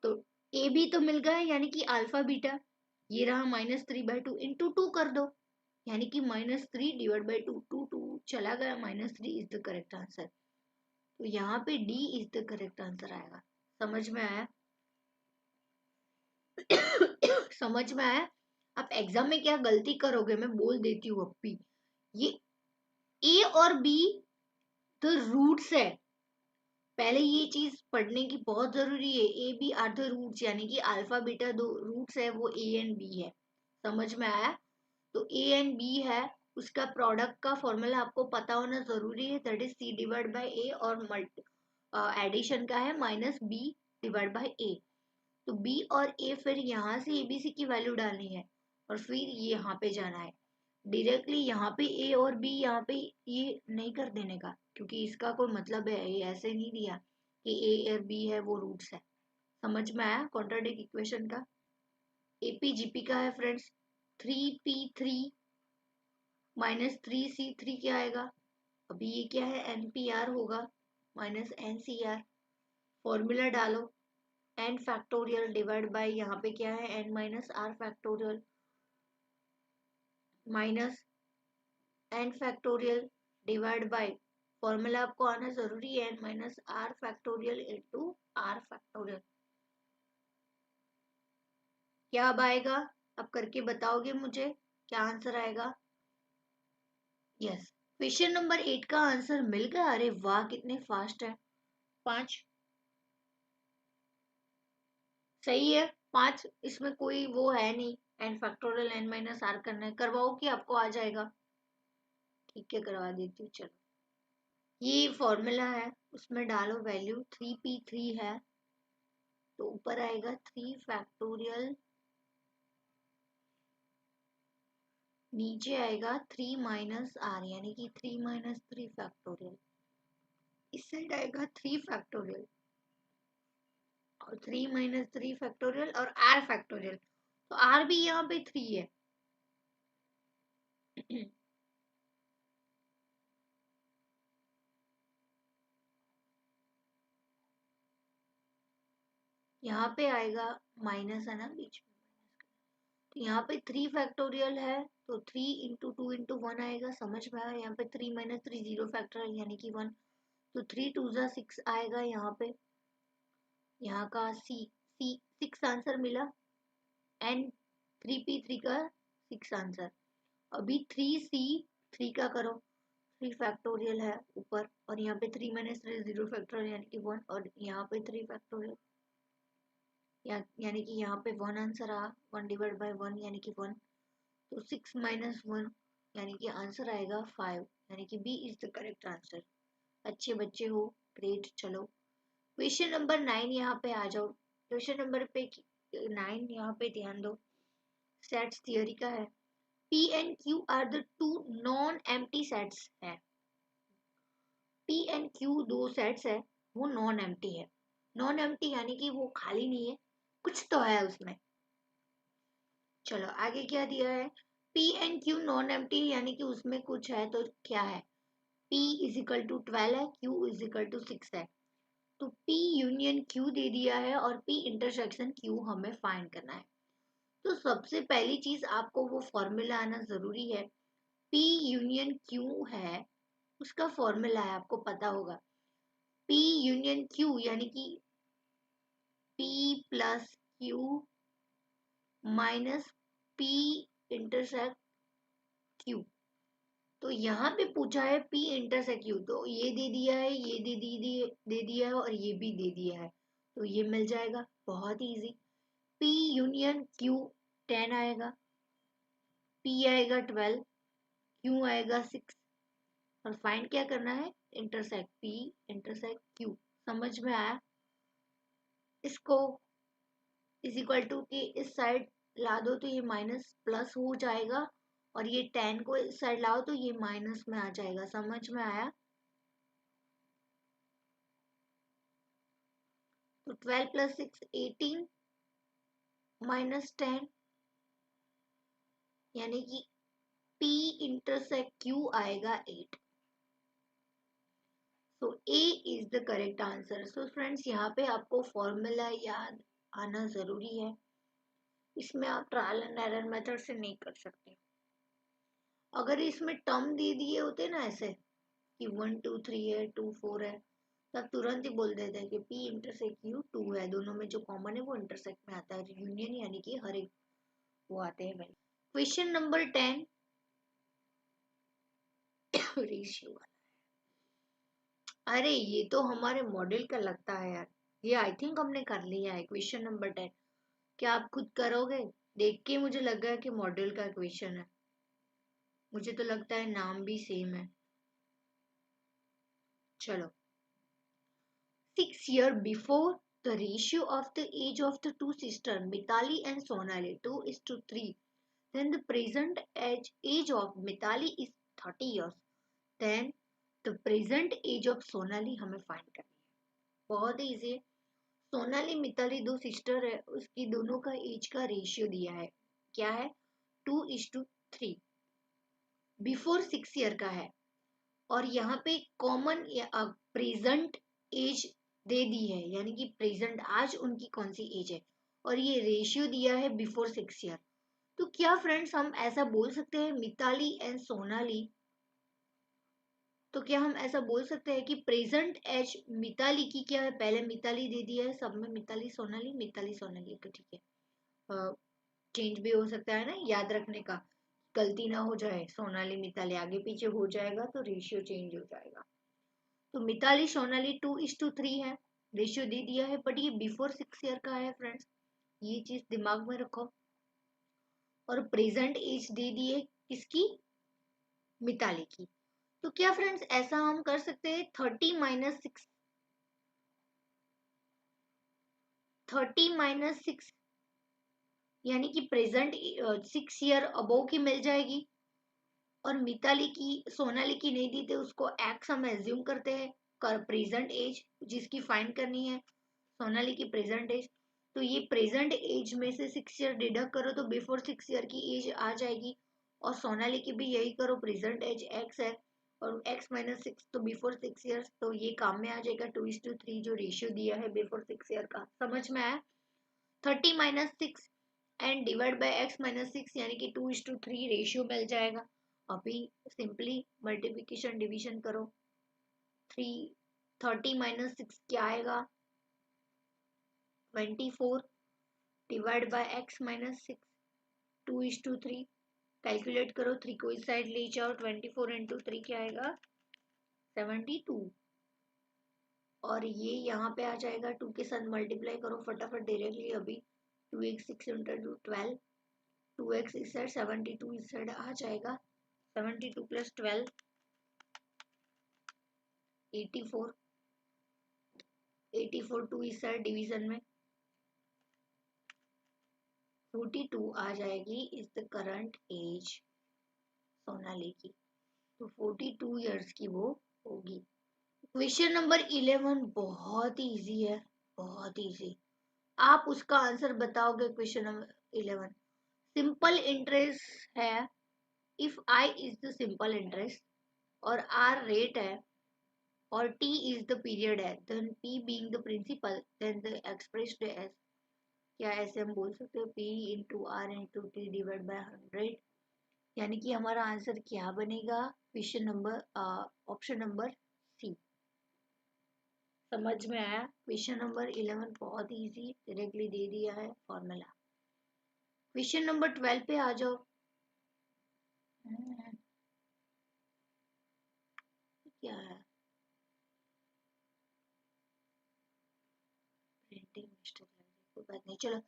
तो ए बी तो मिल गया, यानी कि अल्फा बीटा, ये रहा -3/2 इंटू 2 कर दो, यानी कि -3 डिवाइड बाई 2, 2 चला गया, -3 इज द करेक्ट आंसर। तो यहाँ पे D is the correct answer आएगा। समझ में आया? समझ में आया? आप एग्जाम में क्या गलती करोगे मैं बोल देती हूँ अभी, ये ए और बी द रूट्स है, पहले ये चीज पढ़ने की बहुत जरूरी है। A B are the roots, यानी कि अल्फा बीटा दो रूट्स है, वो ए एंड बी है। समझ में आया? तो ए एंड बी है, उसका प्रोडक्ट का फॉर्मूला आपको पता होना जरूरी है, that is C divide by A, और एडिशन का है -b डिवाइड बाई ए। तो बी और ए, फिर यहाँ से एबीसी की वैल्यू डालनी है और फिर ये यहाँ पे जाना है डायरेक्टली, यहाँ पे ए और बी, यहाँ पे ये नहीं कर देने का, क्योंकि इसका कोई मतलब है, ये ऐसे नहीं दिया कि ए और बी है वो रूट्स है। समझ में आया क्वाड्रेटिक इक्वेशन का? एपीजीपी का है फ्रेंड्स, 3p3 -3c3 क्या आएगा, अभी ये क्या है NPR होगा -NCR, फॉर्मूला डालो, n फैक्टोरियल डिवाइड बाय यहाँ पे क्या है n minus R factorial, minus n factorial divide by, formula आपको आना जरूरी है, n minus R factorial into R factorial. क्या अब आएगा, अब करके बताओगे मुझे क्या आंसर आएगा? यस, क्वेश्चन नंबर 8 का आंसर मिल गया। अरे वाह, कितने फास्ट है। 5 सही है, 5, इसमें कोई वो है नहीं, n factorial n minus R करना है, करवाओ कि आपको आ जाएगा? ठीक है, करवा देती हूँ, चलो। ये फॉर्मूला है, उसमें डालो वैल्यू, 3p3 है तो ऊपर आएगा 3 फैक्टोरियल, नीचे आएगा 3 माइनस आर, यानी कि 3 माइनस 3 फैक्टोरियल, इस साइड आएगा 3 फैक्टोरियल और 3 माइनस 3 फैक्टोरियल और आर फैक्टोरियल, तो आर भी यहाँ पे 3 है। यहाँ पे आएगा माइनस है ना बीच में, तो यहाँ पे 3 फैक्टोरियल है, तो 3 इंटू 2 इंटू 1 आएगा, समझ में आया? यहाँ पे 3 माइनस 3 0 फैक्टोरियल यानी कि 1, तो 3 2 जा 6 आएगा यहाँ पे, यहाँ का सी 6 आंसर मिला, एन 3p3 का 6 आंसर। अभी 3c3 का करो, 3 फैक्टोरियल है ऊपर, और यहाँ पे 3 माइनस 3 0 फैक्टोरियल यानी कि 1, और यहाँ पे 3 फैक्टोरियल, यानी कि यहाँ पे 1 आंसर आ, 1 डिवाइड बाय 1 यानी कि 1, तो 6 माइनस 1 यानी कि आंसर आएगा 5, यानी कि B is the correct answer. अच्छे बच्चे हो, ग्रेट। चलो क्वेश्चन नंबर 9 यहाँ पे आ जाओ, क्वेश्चन नंबर पे 9 यहाँ पे ध्यान दो, सेट्स थियरी का है। P and Q R the two non empty sets है, पी एंड क्यू दो सेट्स है, वो नॉन एम्प्टी है, नॉन एम्प्टी यानी कि वो खाली नहीं है, कुछ तो है उसमें। चलो आगे क्या दिया है, P and Q non empty यानी कि उसमें कुछ है, तो क्या है, P इज इक्वल टू 12 है, Q इज इक्वल टू 6 है, तो P यूनियन Q दे दिया है और P इंटरसेक्शन Q हमें फाइंड करना है। तो सबसे पहली चीज आपको वो फॉर्मूला आना जरूरी है, P यूनियन Q है, उसका फॉर्मूला है, आपको पता होगा, P यूनियन Q यानी कि P plus Q minus P intersect Q। तो यहाँ पे पूछा है P इंटरसेक्ट Q, तो ये दे दिया है, ये दे दिया है और ये भी दे दिया है, तो ये मिल जाएगा, बहुत इजी। P यूनियन Q 10 आएगा, P आएगा 12, Q आएगा 6, और फाइंड क्या करना है, इंटरसेक्ट P इंटरसेक्ट Q। समझ में आया? इसको इज इक्वल टू के इस साइड ला दो तो ये माइनस प्लस हो जाएगा, और ये 10 को इस साइड लाओ तो ये माइनस में आ जाएगा। समझ में आया? तो 12 प्लस 6 18 माइनस 10, यानी कि P इंटरसेक्ट Q आएगा 8। तो A is the correct answer. So friends, यहाँ पे आपको फॉर्मूला याद आना जरूरी है, इसमें आप ट्रायल एंड एरर मेथड से नहीं कर सकते। अगर इसमें टर्म दे दिए होते ना ऐसे कि 1 2 3 है, 2 4 है, तब तुरंत ही बोल देते हैं कि P इंटरसेक्ट Q 2 है, दोनों में जो कॉमन है वो इंटरसेक्ट में आता है, यूनियन यानी कि हर एक वो आते हैं। Question number 10 ratio. अरे ये तो हमारे मॉडल का लगता है यार, ये आई थिंक हमने कर लिया है। क्वेश्चन नंबर 10 क्या आप खुद करोगे? देख के मुझे लग रहा है कि मॉडल का क्वेश्चन है, मुझे तो लगता है नाम भी सेम है। चलो, 6 years before, the ratio of the age of the two sisters Mitali and Sonali 2:3. Then the present age of Mitali is 30 years. Then the present age of Sonali हमें फाइंड करनी है। बहुत ही इजी है। सोनाली मिताली दो sister है, उसकी दोनों का एज का रेशियो दिया है, क्या है, 2:3, बिफोर 6 ईयर का है, और यहाँ पे कॉमन प्रेजेंट एज दे दी है, यानी कि प्रेजेंट आज उनकी कौन सी एज है, और ये रेशियो दिया है बिफोर 6 ईयर। तो क्या फ्रेंड्स हम ऐसा बोल सकते हैं मिताली एंड सोनाली, तो क्या हम ऐसा बोल सकते हैं कि प्रेजेंट एज मिताली की क्या है, पहले मिताली दे दिया है, सब में मिताली सोनाली, तो ठीक है, चेंज भी हो सकता है ना, याद रखने का, गलती ना हो जाए, सोनाली मिताली आगे पीछे हो जाएगा तो रेशियो चेंज हो जाएगा। तो मिताली सोनाली 2:3 है, रेशियो दे दिया है, बट ये बिफोर 6 ईयर का है फ्रेंड्स, ये चीज दिमाग में रखो। और प्रेजेंट एज दे दी है किसकी, मिताली की। तो क्या फ्रेंड्स ऐसा हम कर सकते हैं 30 माइनस 6, यानी कि प्रेजेंट 6 ईयर अबोव की मिल जाएगी, और मिताली की सोनाली की नहीं दी, तो उसको एक्स हम एज्यूम करते हैं कर प्रेजेंट एज जिसकी फाइंड करनी है, सोनाली की प्रेजेंट एज। तो ये प्रेजेंट एज में से 6 ईयर डिडक्ट करो तो बिफोर 6 ईयर की एज आ जाएगी, और सोनाली की भी यही करो, प्रेजेंट एज एक्स है और x माइनस 6 तो बिफोर 6 ईयर्स, तो ये काम में आ जाएगा 2:3 जो रेशियो दिया है बिफोर 6 ईयर का। समझ में आया? 30 minus 6 and divide by x minus 6, यानी कि 2:3 रेशियो मिल जाएगा। अभी सिंपली मल्टीप्लिकेशन डिवीजन करो, 30 माइनस 6 क्या आएगा, 24 divide by x minus 6, 2:3, calculate करो, 3 को इस साइड ले जाओ, 24 इंटू 3 क्या आएगा, 72, और ये यहाँ पे आ जाएगा, 2 के साथ मल्टीप्लाई करो फटाफट डायरेक्टली अभी, 2x 6 इंटू 12, 2x इस साइड 72 इस साइड आ जाएगा, 72 प्लस 12 84, 84 2 इस साइड डिवीजन में 42 आ जाएगी, is the current age Sonali की, तो 42 इयर्स की वो होगी। क्वेश्चन नंबर 11 बहुत ही इजी है, बहुत इजी, आप उसका आंसर बताओगे। क्वेश्चन नंबर 11 सिंपल इंटरेस्ट है, if I is the simple interest और R रेट है और T is the period है, then P being the principal, then the expressed as, क्या ऐसे हम बोल सकते हैं P into R into T divided by 100, यानी कि हमारा आंसर क्या बनेगा, question number option number C. समझ में आया? क्वेश्चन नंबर 11 बहुत इजी, डायरेक्टली दे दिया है फॉर्मूला। क्वेश्चन नंबर 12 पे आ जाओ। क्या है? प्रिंटिंग मिस्टेक, कोई बात नहीं, चलो।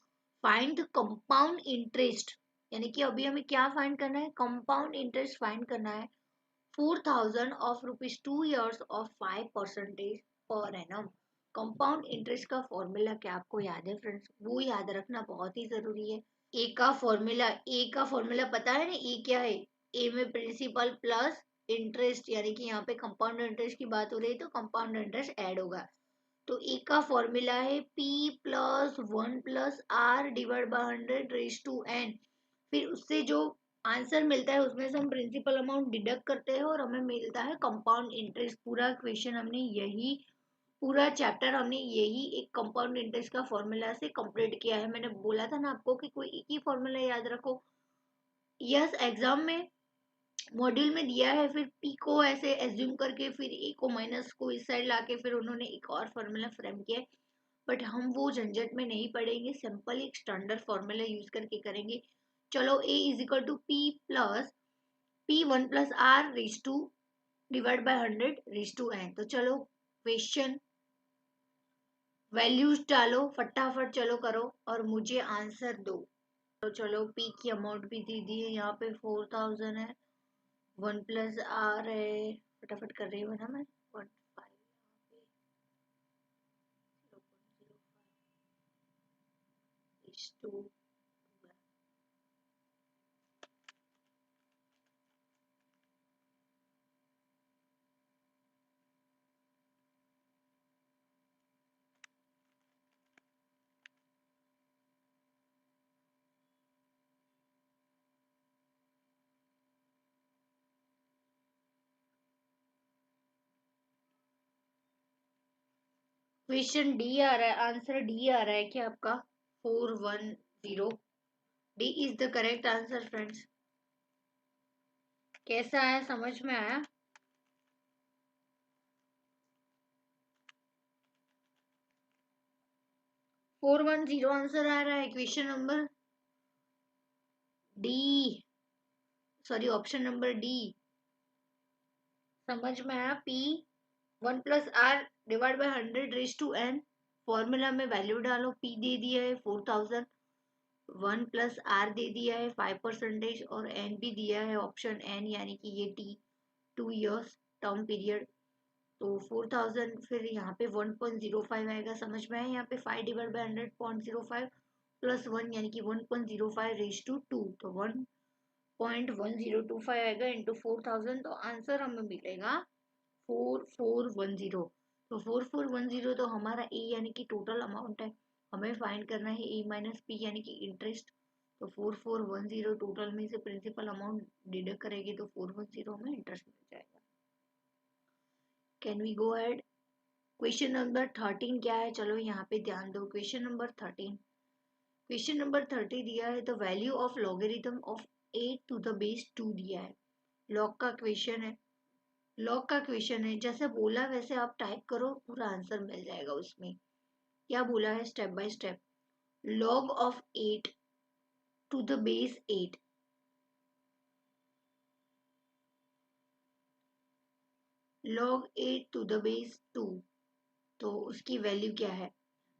फाइंड द कंपाउंड इंटरेस्ट, यानी कि अभी हमें क्या फाइंड करना है? कंपाउंड इंटरेस्ट फाइंड करना है 4,000 of rupees 2 years of 5% per annum. Compound interest का फॉर्मूला क्या आपको याद है फ्रेंड्स? वो याद रखना बहुत ही जरूरी है। ए का फॉर्मूला पता है ना? ए क्या है? ए में प्रिंसिपल प्लस इंटरेस्ट, यानी कि यहाँ पे कंपाउंड इंटरेस्ट की बात हो रही है तो कंपाउंड इंटरेस्ट ऐड होगा। तो ए का फॉर्मूला है P plus 1 plus R/100 raise to n। फिर उससे जो आंसर मिलता है उसमें से हम प्रिंसिपल अमाउंट डिडक्ट करते हैं और हमें मिलता है कंपाउंड इंटरेस्ट। पूरा क्वेश्चन हमने यही, पूरा चैप्टर हमने यही एक कंपाउंड इंटरेस्ट का फॉर्मूला से कंप्लीट किया है। मैंने बोला था ना आपको कि कोई एक ही फॉर्मूला याद रखो। यस, एग्जाम में मॉड्यूल में दिया है, फिर पी को ऐसे एज्यूम करके फिर ए को माइनस को इस साइड लाके फिर उन्होंने एक और फॉर्मूला फ्रेम किया है। बट हम वो झंझट में नहीं पड़ेंगे, सिंपल एक स्टैंडर्ड फॉर्मूला यूज करके करेंगे। चलो, A is equal to P 1 plus R divide by 100 raise to n। तो चलो क्वेश्चन वैल्यूज डालो फटाफट, चलो करो और मुझे आंसर दो। तो चलो, पी की अमाउंट भी दे दी है, यहाँ पे 4,000 है, 1 प्लस R है, फटाफट कर रही हूँ ना मैं। 1 5 क्वेश्चन डी आ रहा है, आंसर डी आ रहा है क्या आपका? 410। D is the correct answer friends. कैसा आया, समझ में आया? 410 आंसर आ रहा है question number D, sorry option number D. समझ में आया? P 1 plus R divide by 100 raise to n। Formula में वैल्यू डालो, पी दे दिया है 4,000, 1 प्लस R दे दिया है 5% और n भी दिया है ऑप्शन n, यानी कि ये टी 2 years टर्म पीरियड। तो 4,000 फिर यहाँ पे 1.05 आएगा, समझ में आया? यहाँ पे 5 डिवाइड बाई 100.05 प्लस 1 यानी कि 1.05 रेज टू 2, तो 1.1025 आएगा इंटू 4,000। तो आंसर हमें मिलेगा 4410। तो 4410 तो हमारा ए यानी कि टोटल अमाउंट है, हमें फाइंड करना है ए माइनस पी यानी कि इंटरेस्ट। तो 4410 टोटल में से प्रिंसिपल अमाउंट डिडक्ट करेगी तो 410 में इंटरेस्ट मिल जाएगा। Can we go ahead? Question number 13 क्या है? चलो यहाँ पे ध्यान दो, क्वेश्चन नंबर 13। क्वेश्चन नंबर 30 दिया है, the value of logarithm of 8 to the base 2 दिया है। लॉग का क्वेश्चन है, लॉग का क्वेश्चन है, जैसे बोला वैसे आप टाइप करो, पूरा आंसर मिल जाएगा उसमें। क्या बोला है step by step? Log of 8 to the base 8, log 8 to the base 2, तो उसकी वैल्यू क्या है?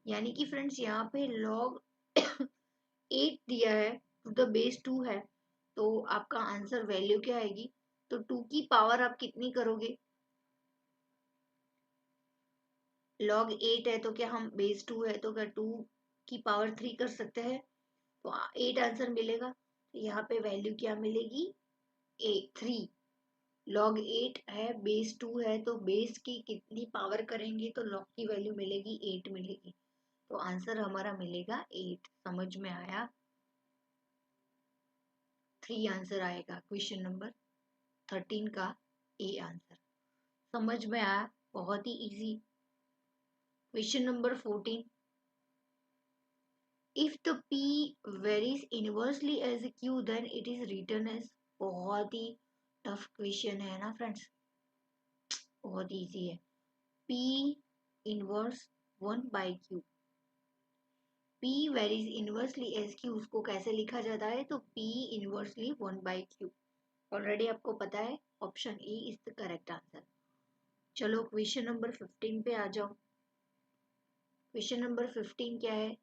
यानी कि फ्रेंड्स यहाँ पे लॉग 8 दिया है, टू द बेस 2 है, तो आपका आंसर वैल्यू क्या आएगी? तो 2 की पावर आप कितनी करोगे? लॉग 8 है तो क्या हम बेस 2 है तो क्या 2 की पावर 3 कर सकते हैं? तो 8 आंसर मिलेगा। तो यहाँ पे वैल्यू क्या मिलेगी? 3। लॉग 8 है, बेस 2 है, तो बेस की कितनी पावर करेंगे तो लॉग की वैल्यू मिलेगी 8 मिलेगी। तो आंसर हमारा मिलेगा 8। समझ में आया? 3 आंसर आएगा क्वेश्चन नंबर 13 का ए आंसर। समझ में आया? बहुत ही easy. Question number 14, if the p varies inversely as q then it is written as। बहुत ही टफ क्वेश्चन है ना फ्रेंड्स, बहुत इजी है। p inverse 1/q, P varies inversely as Q, उसको कैसे लिखा जाता है, तो P इनवर्सली 1/q। ऑलरेडी आपको पता है, option A is the correct answer. चलो क्वेश्चन नंबर 15 पे आ जाओ। क्वेश्चन नंबर 15 क्या है,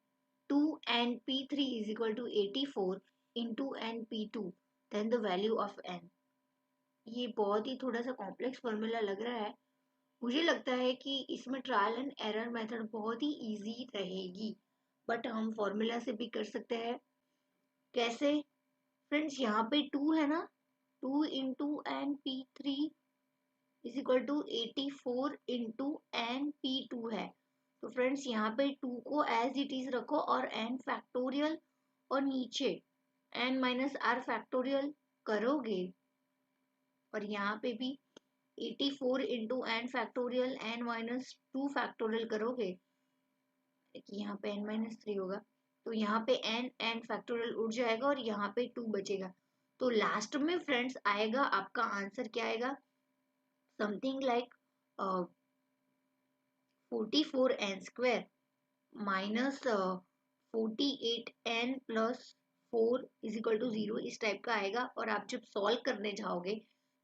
2np3 is equal to 84 into np2, then the value of n। ये बहुत ही थोड़ा सा कॉम्प्लेक्स फॉर्मूला लग रहा है। मुझे लगता है कि इसमें ट्रायल एंड एरर मेथड बहुत ही इजी रहेगी, बट हम फॉर्मूला से भी कर सकते हैं। कैसे फ्रेंड्स, यहाँ पे 2 है ना, 2 into N P three is equal to 84 into N P two है। तो फ्रेंड्स यहाँ पे 2 को एज इट इज रखो और n फैक्टोरियल, और नीचे n माइनस आर फैक्टोरियल करोगे, और यहाँ पे भी 84 into N factorial n minus 2 factorial करोगे, यहाँ पे n माइनस 3 होगा, तो यहाँ पे n फैक्टोरियल उड़ जाएगा और यहाँ पे 2 बचेगा। तो लास्ट में फ्रेंड्स आएगा आपका आंसर क्या आएगा, something like 44n square minus 48n plus 4 is equal to 0, इस टाइप का आएगा। और आप जब सॉल्व करने जाओगे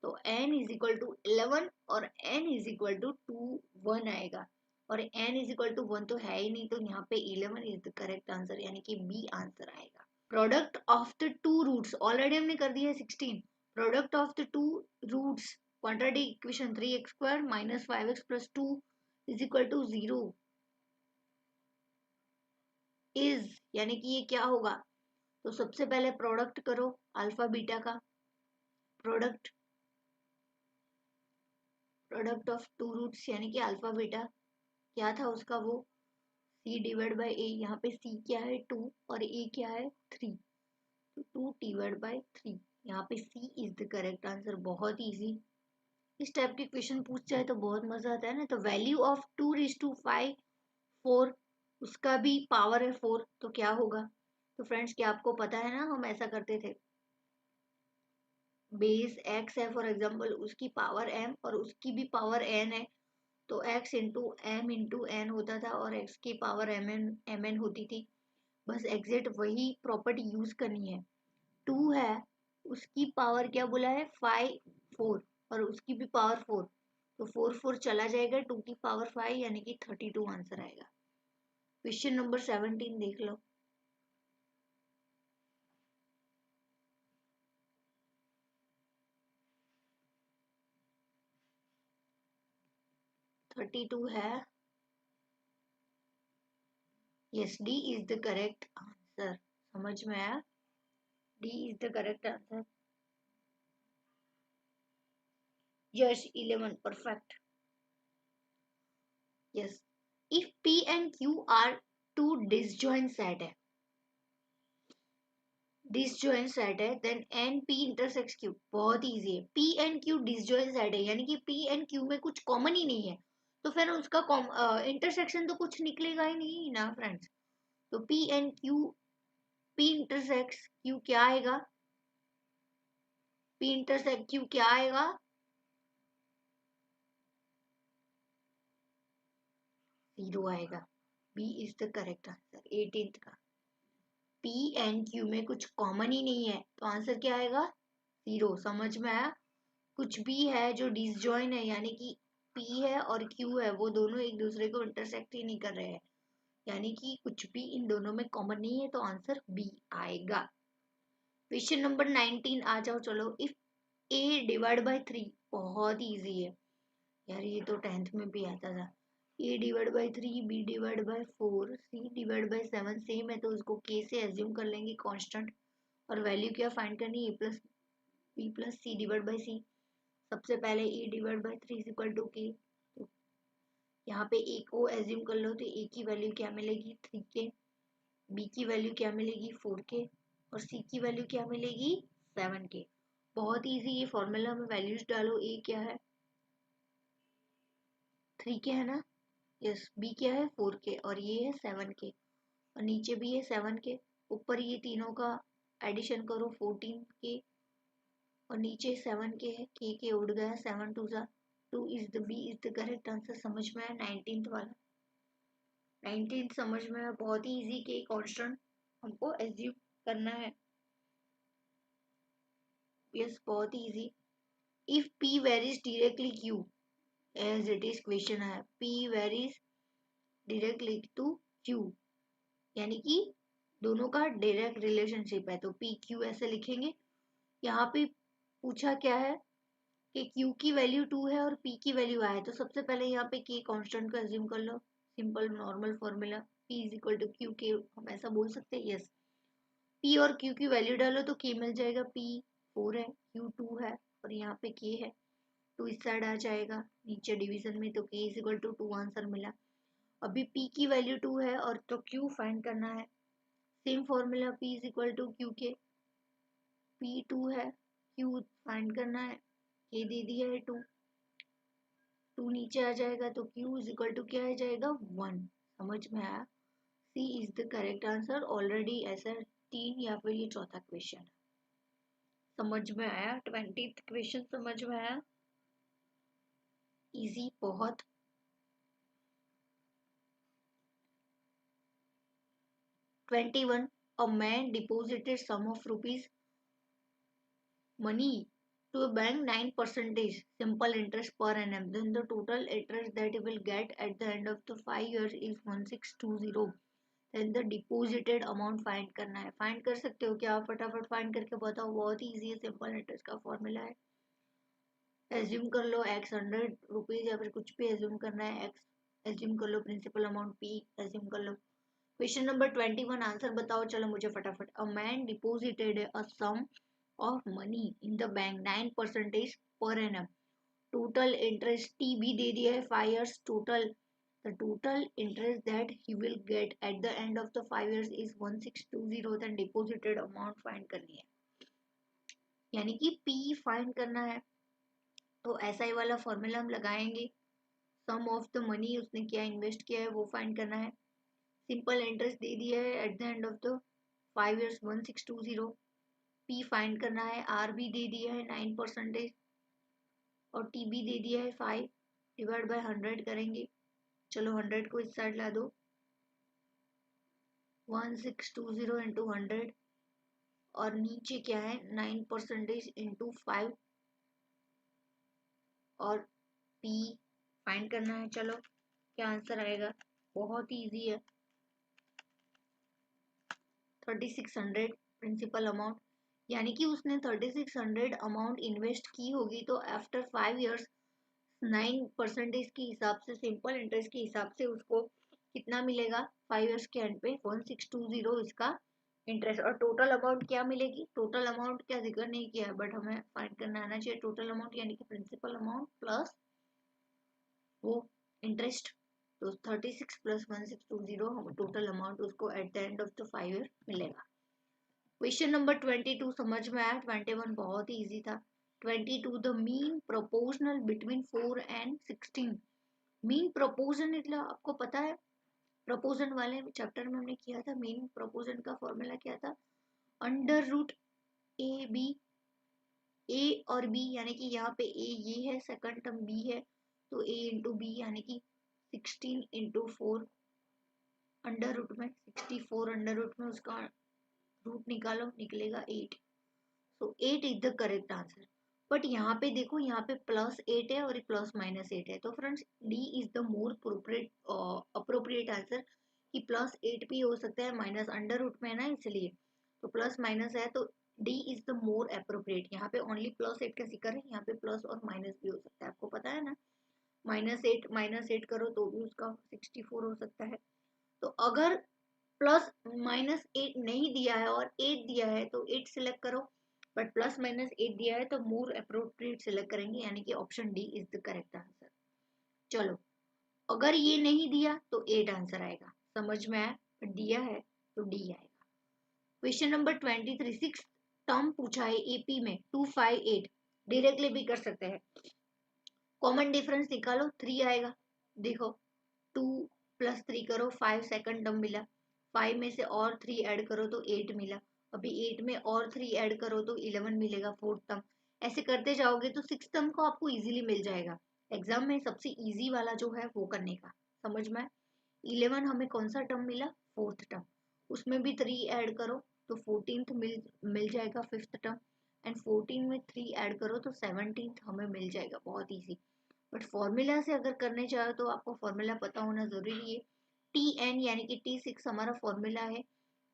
तो n इज इक्वल टू 11 और n इज इक्वल टू 2 1 आएगा, और n इज इक्वल टू 1 तो है ही नहीं, तो यहाँ पे 11 इज द करेक्ट आंसर, यानी कि बी आंसर आएगा। Product of the two roots already हमने कर दिया है 16। Product of the two roots quadratic equation 3x square minus 5x plus 2 is equal to 0 is, यानी कि ये क्या होगा, तो सबसे पहले प्रोडक्ट करो अल्फा बीटा का, product product of two roots यानी कि अल्फा बीटा क्या था उसका, वो c डिवाइड बाई a, यहाँ पे c क्या है 2 और a क्या है 3, तो 2 डिवाइड बाई 3, यहाँ पे c is the correct answer. बहुत इजी, इस टाइप के क्वेश्चन पूछ जाए तो बहुत मजा आता है ना। तो वैल्यू ऑफ 2:5 4, उसका भी पावर है 4, तो क्या होगा, तो फ्रेंड्स क्या आपको पता है ना, हम ऐसा करते थे, बेस x है फॉर एग्जांपल, उसकी पावर m और उसकी भी पावर n है, तो x into m into n होता था और x की पावर mn होती थी। बस एग्जैक्ट वही प्रॉपर्टी यूज करनी है। 2 है, उसकी पावर क्या बोला है 5 4, और उसकी भी पावर 4, तो 4 4 चला जाएगा, 2 की पावर 5 यानी कि 32 आंसर आएगा। क्वेश्चन नंबर 17 देख लो। थर्टी टू है, yes D is the correct answer. समझ में आया, D is the correct answer. Yes 11 perfect. Yes, if p and q are two disjoint set है, डिसजॉइंट सेट है, then N P intersects Q, बहुत easy है। p and q disjoint set है यानी कि p and q में कुछ common ही नहीं है, तो फिर उसका इंटरसेक्शन तो कुछ निकलेगा ही नहीं ना फ्रेंड्स। तो p and q, p intersex q क्या आएगा, p इंटरसेक्ट q क्या आएगा, 0 आएगा। B is the correct answer 18th का। P एंड Q में कुछ कॉमन ही नहीं है, तो आंसर क्या आएगा 0। समझ में आया, कुछ भी है जो डिसजॉइन है, यानी कि P है और Q है, वो दोनों एक दूसरे को इंटरसेक्ट ही नहीं कर रहे हैं, यानी कि कुछ भी इन दोनों में कॉमन नहीं है, तो आंसर बी आएगा। क्वेश्चन नंबर 19 आ जाओ चलो। इफ a डिवाइड बाय 3, बहुत इजी है यार, ये तो 10th में भी आता था। a divide by 3, b divide by 4, c divide by 7 same है, तो उसको k से एज्यूम कर लेंगे कांस्टेंट, और वैल्यू क्या फाइंड करनी है, a plus b plus c divide by c। सबसे पहले a divide by 3 is equal to k, तो यहाँ पे a को एज्यूम कर लो, तो a की वैल्यू क्या मिलेगी 3k, b की वैल्यू क्या मिलेगी 4k, और c की वैल्यू क्या मिलेगी 7k। बहुत ईजी, ये फॉर्मूला में वैल्यूज डालो, a क्या है 3k है ना, यस, बी क्या है 4k और ये है 7k, और नीचे भी है 7k, ऊपर ये तीनों का एडिशन करो 14k, और नीचे 7k है, k उड़ गया, 7 2 is the B is the correct answer. समझ में आया 19th वाला। 19 समझ में है, बहुत ही इजी के कांस्टेंट हमको एज्यूम करना है। यस, बहुत ही easy. If p varies directly q as it is question है, p varies directly to q, यानी कि दोनों का डायरेक्ट रिलेशनशिप है, तो पी क्यू ऐसे लिखेंगे। यहाँ पे पूछा क्या है कि q की वैल्यू 2 है और p की वैल्यू है, तो सबसे पहले यहाँ पे k कांस्टेंट को एज्यूम कर लो। Simple normal formula p is equal to Q K, हम ऐसा बोल सकते हैं। यस, p और q की वैल्यू डालो तो k मिल जाएगा। p 4 है, q 2 है और यहाँ पे k है, 2 इस साइड आ जाएगा नीचे डिवीजन में, तो k is equal to 2 answer मिला। अभी p की वैल्यू 2 है और तो q फाइंड करना है। Same formula p is equal to Q के, p 2 है, q फाइंड करना है, k दे दिया है 2, 2 नीचे आ जाएगा तो q इज इक्वल टू क्या आ जाएगा 1। समझ में आया? C is the correct answer. Already ऐसा 3 या फिर ये चौथा क्वेश्चन है। समझ में आया? 20th क्वेश्चन समझ में आया? इजी बहुत। One, a man deposited sum of rupees money to a bank 9% simple interest per annum. Then the total interest that he will get at the end of the 5 years is 1620. Then the deposited amount find करना है। Find कर सकते हो क्या? फटाफट find करके बताओ, बहुत ही इजी है, सिंपल इंटरेस्ट का फॉर्मूला है। एज्यूम कर लो x 100 रुपीज या फिर कुछ भी एज्यूम करना है, x एज्यूम कर लो, प्रिंसिपल अमाउंट p एज्यूम कर लो। क्वेश्चन नंबर 21 आंसर बताओ चलो मुझे फटाफट। A man deposited a sum of money in the bank 9% per annum. Total interest T भी दे दिया है 5 years total. The total interest that he will get at the end of the 5 years is 1620. Then deposited amount find करनी है, यानी कि P find करना है। तो ऐसा ही वाला फॉर्मूला हम लगाएंगे। सम ऑफ द मनी उसने क्या इन्वेस्ट किया है वो फाइंड करना है। सिंपल इंटरेस्ट दे दिया है at the end of the 5 years 1620। P find करना है, R भी दे दिया है 9% और टी भी दे दिया है 5, डिवाइड बाय 100 करेंगे। चलो 100 को इस साइड ला दो, 1620 इंटू 100 और नीचे क्या है 9% इंटू 5 और P फाइंड करना है। चलो क्या आंसर आएगा? बहुत ही इजी है, 3600 प्रिंसिपल अमाउंट, यानी कि उसने 3600 अमाउंट इन्वेस्ट की होगी, तो आफ्टर 5 इयर्स 9% के हिसाब से, सिंपल इंटरेस्ट के हिसाब से उसको कितना मिलेगा 5 इयर्स के एंड पे? 1620 इसका इंटरेस्ट। और टोटल अमाउंट क्या मिलेगी? टोटल अमाउंट क्या जिक्र नहीं किया है, बट हमें फाइंड करना आना चाहिए टोटल अमाउंट, यानी कि प्रिंसिपल अमाउंट प्लस वो इंटरेस्ट। तो 36 प्लस 1620 हम टोटल अमाउंट उसको at the end of the 5 year मिलेगा। क्वेश्चन नंबर 22 समझ में आया? 21 बहुत ही इजी था। 22 the mean proportional between 4 and 16। Mean proportion मतलब आपको पता है, प्रोपोर्शन वाले चैप्टर में हमने किया था। मीन प्रोपोर्शन का फॉर्मूला क्या था? अंडर रूट ए बी, ए और बी, यानी कि यहाँ पे ए ये है, सेकंड टर्म बी है, तो ए इंटू बी यानी कि 16 इंटू 4 अंडर रूट में 64, अंडर रूट में उसका रूट निकालो, निकलेगा 8। तो 8 is the correct answer. But यहाँ पे देखो, यहाँ पे +8 है और प्लस -8 है, तो friends D is the more appropriate answer. कि +8 भी हो सकता है, माइनस अंडर रूट में है ना, इसलिए तो प्लस माइनस है, तो D is the more appropriate. यहाँ पे ओनली +8 का जिक्र है, यहाँ पे प्लस और माइनस भी हो सकता है, आपको पता है ना। -8 करो तो भी उसका 64 हो सकता है। तो अगर +-8 नहीं दिया है और 8 दिया है तो 8 सिलेक्ट करो, बट +-8 दिया है तो मोर अप्रोप्रिएट सिलेक्ट करेंगे, यानी कि option D is the correct answer. चलो अगर ये नहीं दिया तो 8 आंसर आएगा। समझ में आया? दिया है तो डी आएगा। क्वेश्चन नंबर 23 6 टर्म पूछा है एपी में 258, डायरेक्टली भी कर सकते हैं। कॉमन डिफरेंस निकालो, 3 आएगा। देखो 2 + 3 करो, 5 सेकंड टर्म मिला, 5 में से और 3 ऐड करो तो 8 मिला, अभी 8 में और 3 ऐड करो तो 11 मिलेगा, फोर्थ टर्म। ऐसे करते जाओगे तो 6th टर्म को आपको इजीली मिल जाएगा। एग्जाम में सबसे इजी वाला जो है वो करने का, समझ में? 11 हमें कौन सा टर्म मिला, फोर्थ टर्म, उसमें भी 3 ऐड करो तो 14th मिल जाएगा फिफ्थ टर्म, एंड 14 में 3 ऐड करो तो 17th हमें मिल जाएगा, बहुत इजी। बट फॉर्मूला से अगर करने चाहो तो आपको फॉर्मूला पता होना जरूरी है। Tn यानी कि T6 हमारा फॉर्मूला है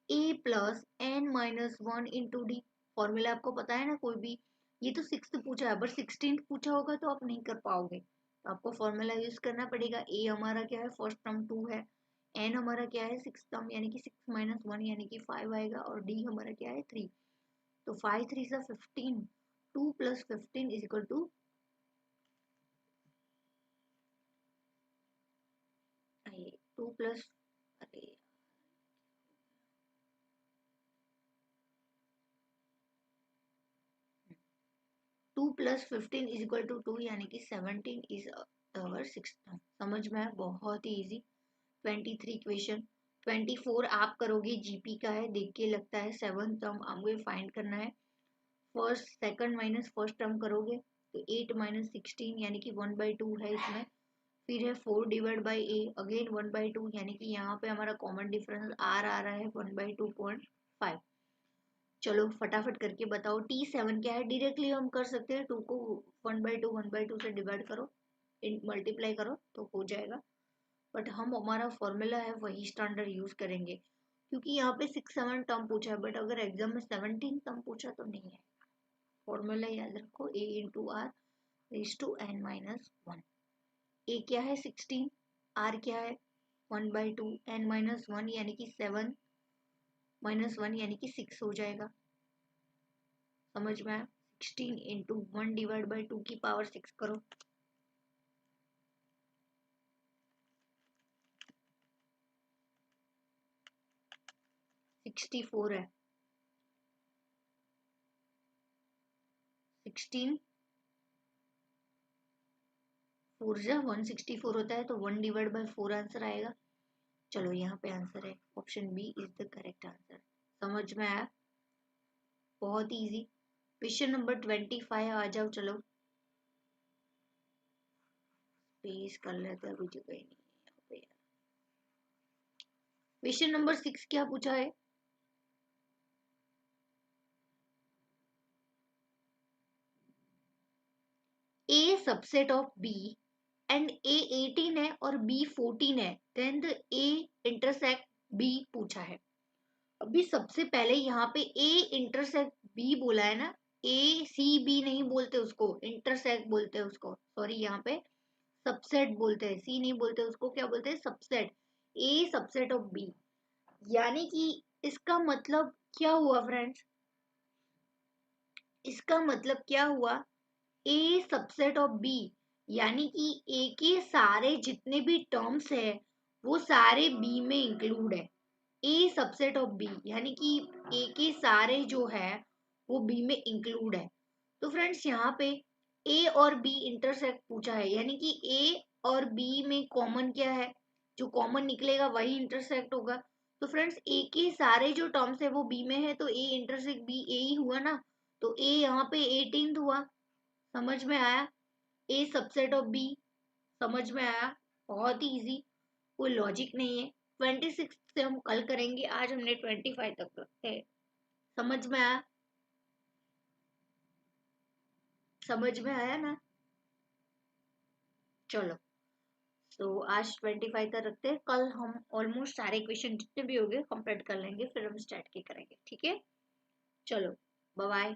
a plus N minus one into D, formula आपको पता है ना कोई भी, ये तो 6th पूछा है, बट 16th पूछा होगा तो आप नहीं कर पाओगे, तो आपको फॉर्मूला यूज करना पड़ेगा। a हमारा क्या है, फर्स्ट टर्म 2 है, n हमारा क्या है, 6th टर्म यानी कि 6 - 1 यानी कि 5 आएगा, और d हमारा क्या है 3, तो 5 3 सा 15, 2 + 15 इज इक्वल टू 2 प्लस, अरे 2 + 15 इज इक्वल टू 2 यानी कि 17 इज अवर सिक्स्थ टर्म। समझ में आया, बहुत ही इजी। 23 क्वेश्चन, 24 आप करोगे जीपी का है, देख के लगता है 7th टर्म आपको फाइंड करना है। First second minus first term करोगे तो 8 - 16 यानी कि 1/2 है इसमें, फिर है 4 डिवाइड बाई ए, अगेन 1/2 यानी कि यहाँ पे हमारा कॉमन डिफरेंस आर आ रहा है 1/2.5। चलो फटाफट करके बताओ T7 क्या है, डायरेक्टली हम कर सकते हैं, 2 को 1/2 से डिवाइड करो, मल्टीप्लाई करो तो हो जाएगा, बट हम हमारा फॉर्मूला है वही स्टैंडर्ड यूज करेंगे, क्योंकि यहाँ पे 6 7 टर्म पूछा है, बट अगर एग्जाम में 17 टर्म पूछा तो नहीं है। फॉर्मूला याद रखो, a into r raise to n-1, a क्या है 16, r क्या है 1/2, n-1 यानी कि 7 - 1 यानी कि 6 हो जाएगा। समझ में आया, 16 इंटू 1 डिवाइड बाई 2 की पावर 6 करो, 64 है, 16 4 जा 164 होता है, तो 1 डिवाइड बाई 4 आंसर आएगा। चलो यहाँ पे आंसर है, option B is the correct answer. समझ में आया, बहुत इजी। क्वेश्चन नंबर 25 आ जाओ, चलो पेश कर लेते हैं, अभी जो कहीं नहीं है यहाँ पे। क्वेश्चन नंबर 6 क्या पूछा है, A subset of B and A 18 है और बी 14 है, then the A intersect B पूछा है। अभी सबसे पहले यहाँ पे ए इंटरसेक्ट बी बोला है ना, ए सी बी नहीं बोलते उसको, इंटरसेक्ट बोलते हैं उसको, सॉरी यहाँ पे सबसेट बोलते हैं, सी नहीं बोलते उसको, क्या बोलते हैं subset, A subset of B, यानी कि इसका मतलब क्या हुआ फ्रेंड्स, इसका मतलब क्या हुआ, ए सबसेट ऑफ बी यानी कि ए के सारे जितने भी टर्म्स है वो सारे बी में इंक्लूड है। ए सबसेट ऑफ बी यानी कि ए के सारे जो है वो बी में इंक्लूड है। तो फ्रेंड्स यहाँ पे ए और बी इंटरसेक्ट पूछा है, यानी कि ए और बी में कॉमन क्या है, जो कॉमन निकलेगा वही इंटरसेक्ट होगा। तो फ्रेंड्स ए के सारे जो टर्म्स है वो बी में है, तो ए इंटरसेक्ट बी ए ही हुआ ना, तो ए यहाँ पे 18 हुआ। समझ में आया, ए सबसेट ऑफ बी, समझ में आया, बहुत ही इजी, कोई लॉजिक नहीं है। 26 से हम कल करेंगे, आज हमने 25 तक रखते हैं। समझ में आया, समझ में आया ना, चलो तो आज 25 तक रखते हैं, कल हम ऑलमोस्ट सारे क्वेश्चन जितने भी होंगे कंप्लीट कर लेंगे, फिर हम स्टार्ट के करेंगे, ठीक है। चलो बाय बाय।